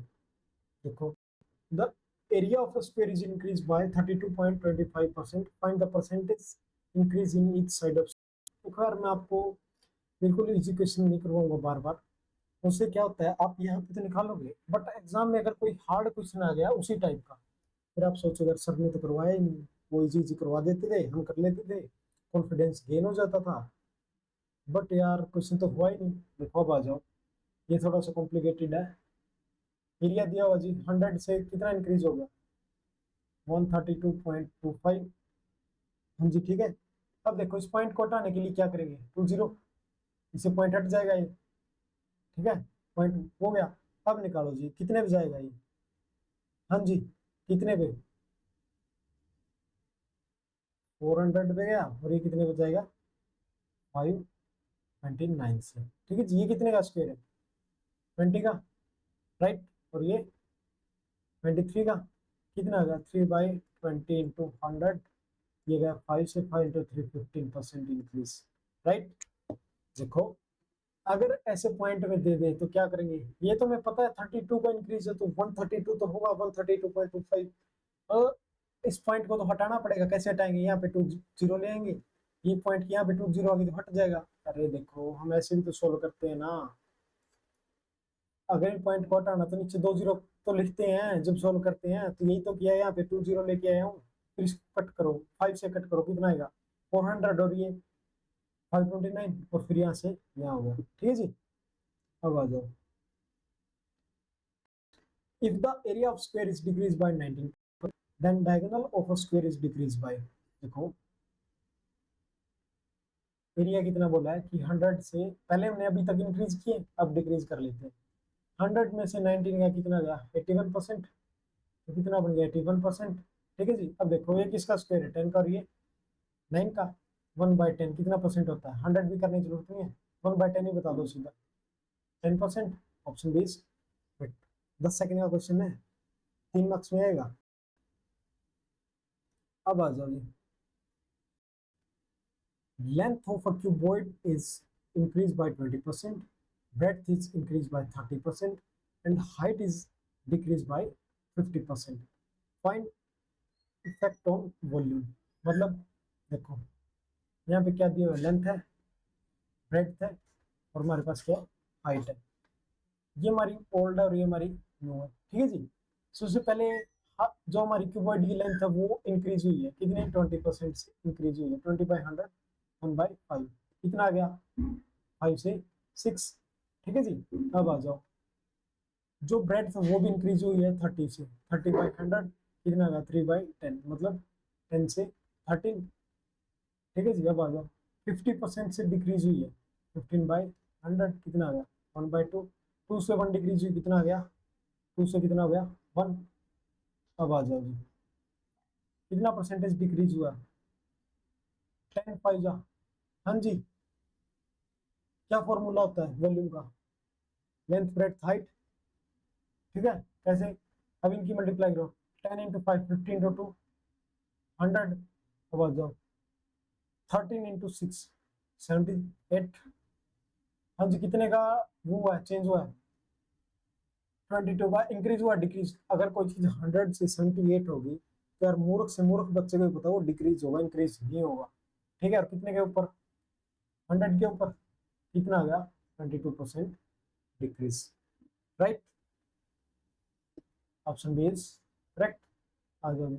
देखो the area of a square is increased by 32.25%, find the percentage increase in each side of। तो खैर मैं आपको बिल्कुल इजी क्वेश्चन नहीं करवाऊंगा बार बार, उससे क्या होता है आप यहाँ पे तो निकालोगे, बट एग्जाम में अगर कोई हार्ड क्वेश्चन आ गया उसी टाइप का, फिर आप सोचो अगर सर ने तो करवाया ही नहीं, वो इजी इजी करवा देते थे, हम कर लेते थे, कॉन्फिडेंस गेन हो जाता था, बट यार क्वेश्चन तो हुआ ही नहीं। देखो अब आ जाओ, ये थोड़ा सा कॉम्प्लिकेटेड है। एरिया दिया हुआ जी 100 से कितना इंक्रीज हो गया, 132.25। हाँ जी ठीक है, अब देखो इस पॉइंट को हटाने के लिए क्या करेंगे, 20, इससे पॉइंट हट जाएगा ये। ठीक है, पॉइंट हो गया, अब निकालो जी कितने पे जाएगा ये। हाँ जी, कितने पे, 400 पे गया, और ये कितने पे जाएगा, 529 से। ठीक है जी, ये कितने का स्क्वायर है, 20 का, राइट? और ये 23 का, कितना आ गया, 3/20 इंटू 100, ये गया 5 से 5 इंटू 3, 15% इंक्रीज, राइट? देखो अगर ऐसे पॉइंट में दे दे तो क्या करेंगे, ये तो मैं पता है 32 का इंक्रीज है तो 132 तो होगा, 132.25। और इस पॉइंट को तो हटाना पड़ेगा, कैसे हटाएंगे, यहाँ पे 20 ले आएंगे, ये पॉइंट यहाँ पे 20 आ गई तो हट जाएगा। अरे देखो हम ऐसे भी तो सोल्व करते हैं ना, अगर इन पॉइंट को हटाना तो नीचे 20 तो लिखते हैं जब सोल्व करते हैं, तो यही तो किया है, यहाँ पे 20 लेके आया हूँ। फिर इसको कट करो, 5 से कट करो, कितना आएगा, 400, और ये 529, और फिर यहाँ से यहाँ होगा। ठीक है जी, अब आ जाओ, if the area of square is decreased by 19, then diagonal of a square is decreased by। देखो एरिया कितना बोला है कि 100 से, पहले हमने अभी तक इंक्रीज किए, अब डिक्रीज कर लेते हैं। 100 में से 19 का कितना गया, 81%, तो कितना बन गया, 81%। ठीक है जी, अब देखो ये किसका स्क्वायर है, 10 का, और ये 9 का, 1/10 कितना परसेंट होता है, 100 भी करने की जरूरत नहीं है, 1/10 ही बता दो सीधा, 10%। ऑप्शन 20। 10 सेकंड का क्वेश्चन है, 3 मार्क्स में आएगा। अब आ जाओ जी, length of a cuboid is increased by 20%, breadth is increased by 30%, and height is decreased by 50%। Find effect on volume। मतलब देखो यहाँ पे क्या दिया हुआ, लेंथ है, ब्रेड्थ है, और हमारे पास क्या, हाइट है। ये हमारी ओल्ड है और ये हमारी न्यू है। ठीक है जी, सबसे पहले अब जो हमारी क्यूबॉइड की लेंथ है वो इंक्रीज हुई है, कितने 20% से इंक्रीज हुई है, 20/100 1/5 कितना आ गया 5 से 6। ठीक है जी। अब आ जाओ, जो ब्रेड था वो भी इंक्रीज हुई है 30 से, 30/100 कितना आ गया 3/10 मतलब 10 से 13। ठीक है जी। अब आ जाओ 50% से डिक्रीज हुई है, 15/100 कितना आ गया 1/2। 2 से 1 डिक्रीज हुई, कितना आ गया 2 से कितना हो गया 1। अब आ जाओ जी, कितना परसेंटेज डिक्रीज हुआ 10/5 जा। हाँ जी, क्या फॉर्मूला होता है वॉल्यूम का, लेंथ ब्रेड्थ हाइट। ठीक है, कैसे, अब इनकी मल्टीप्लाई करो, 10 × 5 15 × 2 100। अब आ जाओ 13 × 6 78। हाँ जी, कितने का वो हुआ है, चेंज हुआ है 22 का, इंक्रीज हुआ डिक्रीज। अगर कोई चीज 100 से 78 होगी तो यार मूर्ख से मूर्ख बच्चे को भी पता वो डिक्रीज होगा, इंक्रीज नहीं होगा। ठीक है, और कितने के ऊपर 100 के ऊपर कितना आ गया 22% decrease. Right, option B is correct. आ जाओ।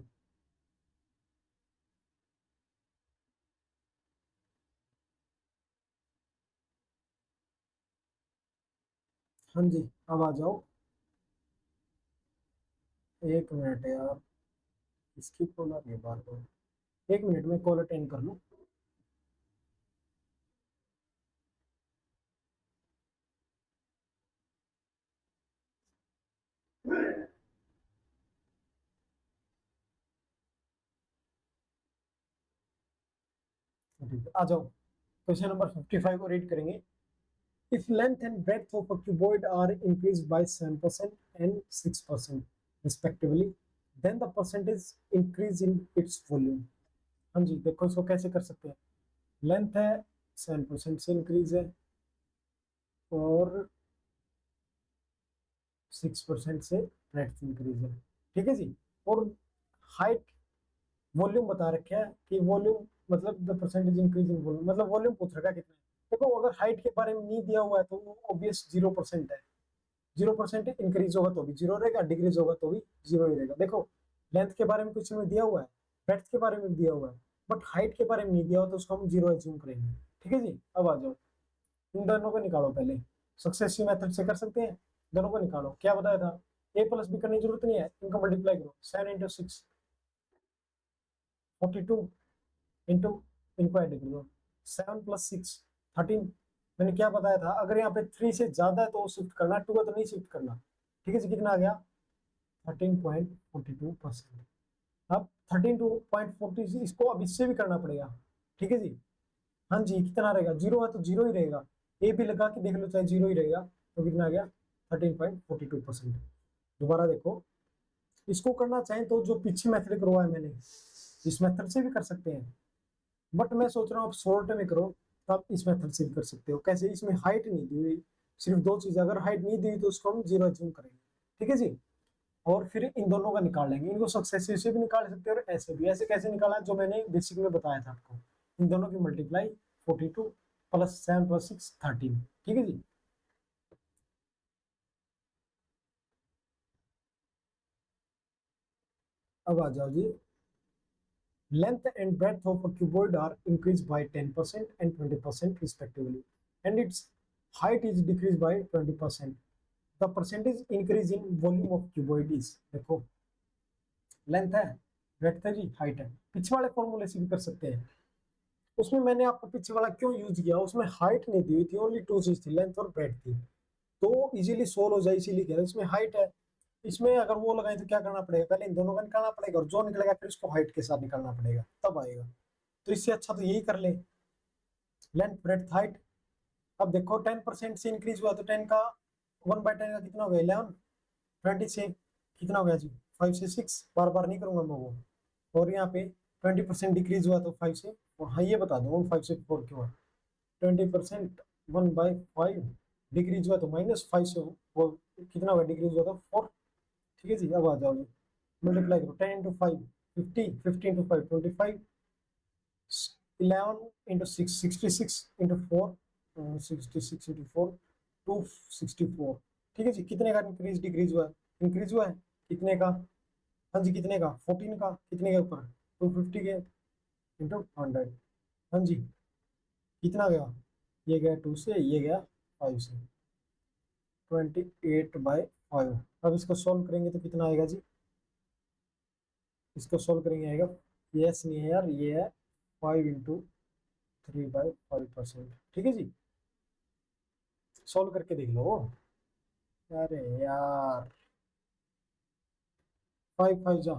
हाँ जी, अब आ जाओ। एक मिनट यार, इसकी कॉल आ रही है बार बार, एक मिनट में कॉल अटेंड कर लूँ। आ जाओ, क्वेश्चन नंबर 55 को रीड करेंगे। If length and breadth of a cuboid are increased by 7% and 6% respectively, then the percentage increase in its volume। हाँ जी, देखो इसको कैसे कर सकते हैं। लेंथ है 7% से इंक्रीज है और 6% से ब्रेड्थ इंक्रीज है। ठीक है जी। और हाइट, वॉल्यूम बता रखे है कि वॉल्यूम मतलब the percentage increase in volume, मतलब वॉल्यूम पूछ रखा है कितना है। देखो अगर हाइट के बारे में नहीं दिया हुआ है तो वो ऑब्वियस 0% है। 0% इंक्रीज होगा तो भी जीरो रहेगा, डिक्रीज होगा तो भी जीरो ही रहेगा। देखो लेंथ के बारे में कुछ में दिया हुआ है, ब्रेड्थ के बारे में दिया हुआ है, बट हाइट के बारे में नहीं दिया हुआ तो उसको हम जीरो एज्यूम करेंगे। ठीक है जी। अब आ जाओ, इन दोनों को निकालो पहले, सक्सेसिव मेथड से कर सकते हैं। दोनों को निकालो, क्या बताया था, ए प्लस बी करने की जरूरत नहीं है, इनको मल्टीप्लाई करो, 7 × 6 42 इंटू, इनको ऐड कर दो, 7 + 6 13। मैंने क्या बताया था, अगर यहाँ पे 3 से ज्यादा है तो शिफ्ट करना, 2 है तो नहीं शिफ्ट करना। ठीक है जी, कितना आ गया 13.42%। अब 13.40 इसको अब इससे भी करना पड़ेगा। ठीक है जी। हाँ जी, कितना रहेगा, जीरो है तो जीरो ही रहेगा, ए भी लगा के देख लो चाहे जीरो ही रहेगा, तो कितना आ गया 13.42%। दोबारा देखो, इसको करना चाहें तो जो पीछे मेथड करवाया मैंने इस मेथड से भी कर सकते हैं, बट मैं सोच रहा हूँ आप शॉर्ट में करो, तो आप इस मेथड से भी कर सकते हो। कैसे, इसमें हाइट नहीं दी हुई, सिर्फ दो चीज, अगर हाइट नहीं दी हुई तो उसको हम जीरो एज्यूम करेंगे। ठीक है जी। और फिर इन दोनों का निकाल लेंगे, इनको सक्सेसिव से भी निकाल सकते हैं और ऐसे भी। ऐसे कैसे निकाला जो मैंने बेसिक में बताया था आपको, इन दोनों की मल्टीप्लाई 42 + 7 + 6 13। ठीक है जी। अब आ जाओ जी, length and breadth of a cuboid are increased by 10% and 20% respectively, and its height is decreased by 20%। the percentage increase in volume of cuboid is, देखो लेंथ है, ब्रेड्थ है जी, हाइट है। पीछे वाले फॉर्मूले से भी कर सकते हैं। उसमें मैंने आपको पीछे वाला क्यों यूज किया, उसमें हाइट नहीं दी हुई थी, ओनली टू चीज थी, लेंथ और ब्रेड्थ थी, तो इजीली सोल्व हो जाए इसीलिए कह रहे हैं। इसमें हाइट है, इसमें अगर वो लगाए तो क्या करना पड़ेगा, पहले इन दोनों का निकालना पड़ेगा और जो निकलेगा फिर उसको हाइट के साथ निकालना पड़ेगा, तब आएगा। तो इससे अच्छा तो यही कर ले, लेंथ ब्रेड्थ हाइट। अब देखो 10% से इंक्रीज हुआ तो 10 का 1/10 का कितना हो गया 11। 20 से कितना हो गया जी 5 से 6, बार बार नहीं करूंगा मैं वो। और यहाँ पे 20% डिक्रीज हुआ तो 5 से, और हाँ ये बता दो 5 से 4 क्यों है। 20% 1/5 डिक्रीज हुआ तो -5 से वो कितना हुआ डिक्रीज हुआ तो 4। ठीक है जी। अब आ जाओ, मल्टीप्लाई करो, 10 × 5 50, 15 × 5 25, 11 × 6 66, इंटू 4 66 × 4 264। ठीक है जी। कितने का इंक्रीज डिक्रीज हुआ है, इंक्रीज हुआ है कितने का हाँ जी कितने का, 14 का, कितने के ऊपर, 250 के इंटू 100। हाँ जी कितना गया, ये गया 2 से, ये गया 5 से, 28/5। अब इसको सॉल्व करेंगे तो कितना आएगा जी, इसको सॉल्व करेंगे आएगा, यस नहीं है यार, ये है 5 × 3/5%। ठीक है जी, सॉल्व करके देख लो। अरे यार 5 5 जा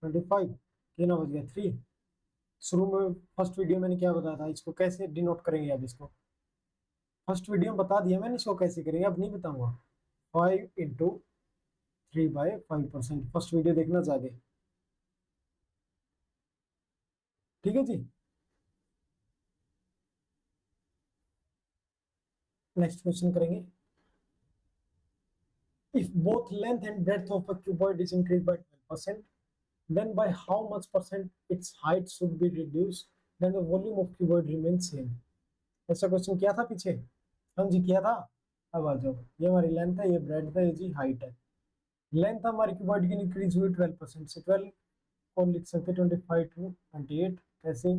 25, कितना बच गया 3। शुरू में फर्स्ट वीडियो मैंने क्या बताया था, इसको कैसे डिनोट करेंगे, अब इसको फर्स्ट वीडियो में बता दिया मैंने, इसको कैसे करेंगे अब नहीं बताऊंगा। 5 × 3/5%, फर्स्ट वीडियो देखना जाके। ठीक है जी, नेक्स्ट क्वेश्चन करेंगे। If both length and breadth of a cuboid is increase bye 12%, then by how much percent its height should be reduced, then the volume of cuboid remains same। ऐसा question किया था पीछे, हम जी किया था। अब आ जाओ, ये हमारी लेंथ है, ये ब्रेड है, ये जी हाइट है। लेंथ हमारी क्यूबॉइड की इंक्रीज हुई 12% से, 12 को लिख सकते 25 टू 28, कैसे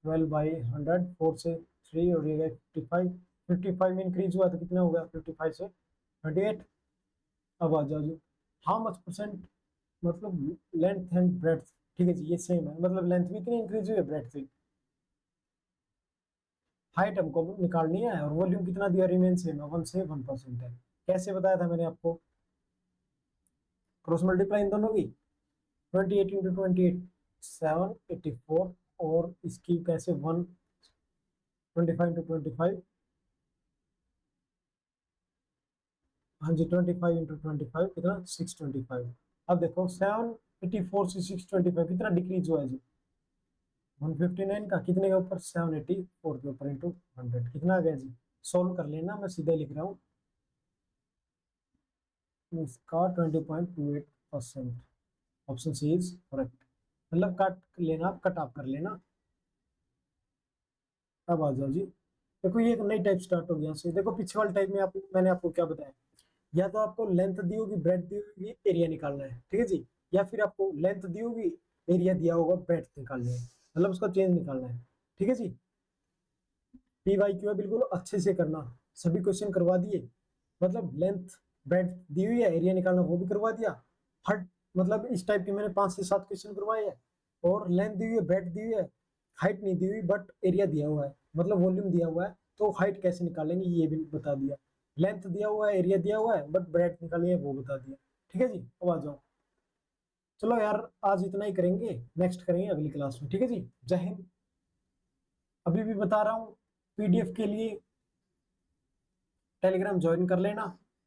12/100, 4 से 3 और ये 55, 55 में इंक्रीज हुआ तो कितना हो गया 55 से 28। अब आ जाओ जी, हाउ मच परसेंट, मतलब लेंथ एंड ब्रेड्थ। ठीक है जी ये सेम है, मतलब लेंथ भी इतनी इंक्रीज हुई है, ब्रेड्थ भी। हाइट हमको निकालनी है और वॉल्यूम कितना दिया, रिमेन सेम है, 1 से 1% है। कैसे बताया था मैंने आपको, क्रॉस मल्टीप्लाई इन दोनों की, 28 इंटू 28 784, और इसकी कैसे 125 इंटू 25। हाँ जी 25 इंटू 25 कितना 625। अब देखो 784 से 625 कितना डिक्रीज हुआ है जी, 159 का, कितने के ऊपर 784 के ऊपर इंटू 100, कितना आ गया जी। सोल्व कर लेना, मैं सीधे लिख रहा हूँ, इसका 20.28%, ऑप्शन सी इज करेक्ट। मतलब कट लेना, कट ऑफ कर लेना। अब आ जाओ जी, देखो ये एक नई टाइप स्टार्ट हो गया से, देखो पीछे वाले टाइप में मैंने आपको क्या बताया, या तो आपको लेंथ दी होगी, ब्रेड दी होगी, एरिया निकालना है। ठीक है जी, या फिर आपको लेंथ दी होगी, एरिया दिया होगा, ब्रेड निकालनी है, मतलब उसका चेंज निकालना है। ठीक है जी, पी वाई क्यू है, बिल्कुल अच्छे से करना, सभी क्वेश्चन करवा दिए, मतलब लेंथ ब्रेड दी हुई है, एरिया निकालना वो भी करवा दिया। हर मतलब इस टाइप के मैंने 5 से 7 क्वेश्चन करवाए हैं। और लेंथ दी हुई है, ब्रेड दी हुई है, हाइट नहीं दी हुई, बट एरिया दिया हुआ है, मतलब वॉल्यूम दिया हुआ है, तो हाइट कैसे निकालेंगे ये भी बता दिया। लेंथ दिया हुआ है, एरिया दिया हुआ है, बट ब्रेड निकालनी है वो बता दिया। ठीक है जी, अब आ जाओ, चलो यार आज इतना ही करेंगे, नेक्स्ट करेंगे अगली क्लास में। ठीक है जी, जय हिंद। अभी भी बता रहा हूँ, पीडीएफ के लिए टेलीग्राम ज्वाइन कर लेना,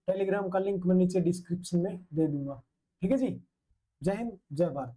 टेलीग्राम का लिंक मैं नीचे डिस्क्रिप्शन में दे दूंगा। ठीक है जी, जय हिंद जय भारत।